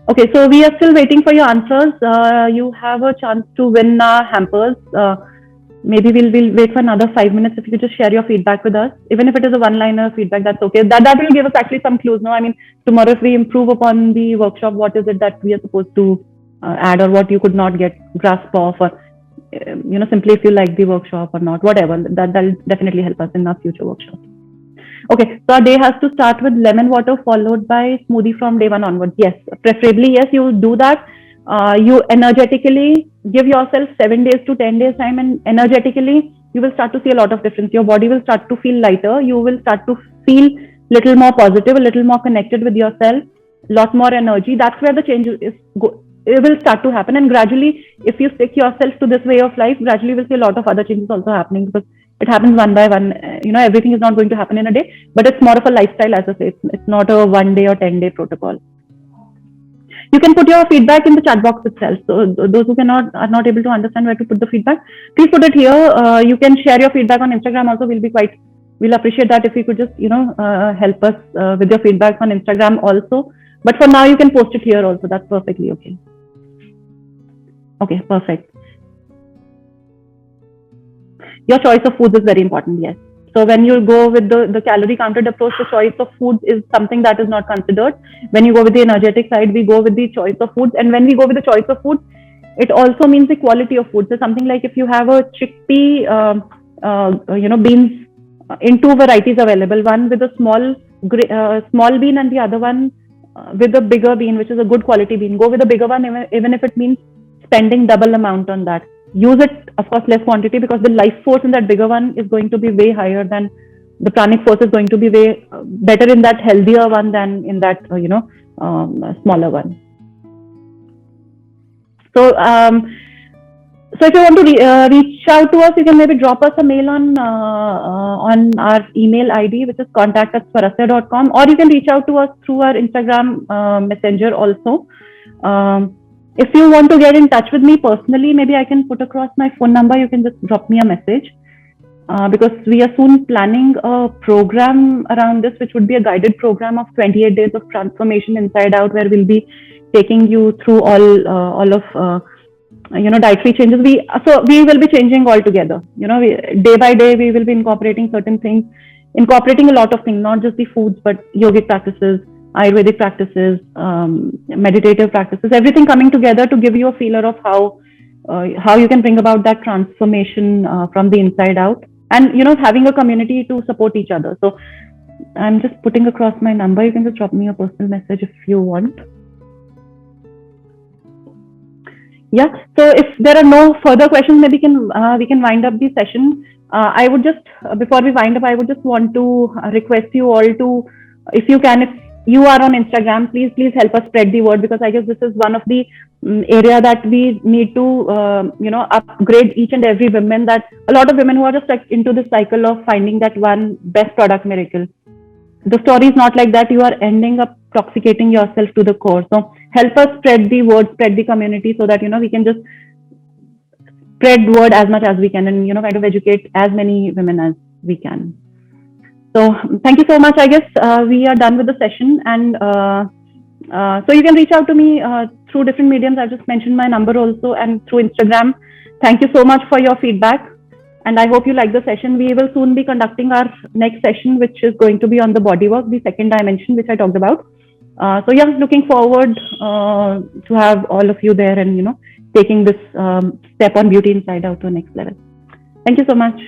[SPEAKER 2] Okay, so we are still waiting for your answers. You have a chance to win hampers. Maybe we'll wait for another 5 minutes. If you could just share your feedback with us, even if it is a one-liner feedback, that's okay. That will give us actually some clues. No, I mean, tomorrow if we improve upon the workshop, what is it that we are supposed to add, or what you could not get grasp of, or simply if you like the workshop or not, whatever. That'll definitely help us in our future workshops. Okay, so our day has to start with lemon water followed by smoothie from day one onwards. Yes, preferably yes, you do that. You energetically give yourself 7 days to 10 days time, and energetically you will start to see a lot of difference. Your body will start to feel lighter. You will start to feel little more positive, a little more connected with yourself, lot more energy. That's where the change it will start to happen. And gradually, if you stick yourself to this way of life, gradually we'll see a lot of other changes also happening, because it happens one by one. Everything is not going to happen in a day, but it's more of a lifestyle, as I say. It's not a 1 day or 10 day protocol. You can put your feedback in the chat box itself. So those who are not able to understand where to put the feedback, please put it here. You can share your feedback on Instagram also. We'll appreciate that if you could just help us with your feedback on Instagram also. But for now, you can post it here also. That's perfectly okay. Okay, perfect. Your choice of foods is very important. Yes. So when you go with the calorie counted approach, the choice of foods is something that is not considered. When you go with the energetic side, we go with the choice of foods. And when we go with the choice of foods, it also means the quality of food. So something like if you have a chickpea, beans in two varieties available, one with a small bean and the other one with a bigger bean, which is a good quality bean. Go with the bigger one, even if it means spending double amount on that. Use it, of course, less quantity, because the life force in that bigger one is going to be way higher than the pranic force is going to be way better in that healthier one than in that smaller one. So if you want to reach out to us, you can maybe drop us a mail on our email ID, which is contact@swarasya.com, or you can reach out to us through our Instagram messenger also. If you want to get in touch with me personally, maybe I can put across my phone number. You can just drop me a message, because we are soon planning a program around this, which would be a guided program of 28 days of transformation inside out, where we'll be taking you through all of dietary changes. We will be changing altogether. Day by day we will be incorporating certain things, incorporating a lot of things, not just the foods, but yogic practices, Ayurvedic practices, meditative practices, everything coming together to give you a feeler of how you can bring about that transformation from the inside out, and having a community to support each other. So I'm just putting across my number. You can just drop me a personal message if you want. Yeah. So if there are no further questions, maybe we can wind up the session. I would just, before we wind up, I would just want to request you all to, if you you are on Instagram, please help us spread the word, because I guess this is one of the area that we need to upgrade each and every woman. That a lot of women who are just like into this cycle of finding that one best product miracle. The story is not like that. You are ending up toxicating yourself to the core. So help us spread the word, spread the community, so that we can just spread word as much as we can, and kind of educate as many women as we can. So thank you so much. I guess we are done with the session, and so you can reach out to me through different mediums. I've just mentioned my number also, and through Instagram. Thank you so much for your feedback, and I hope you like the session. We will soon be conducting our next session, which is going to be on the body work, the second dimension, which I talked about. So yeah, looking forward to have all of you there, and taking this step on beauty inside out to the next level. Thank you so much.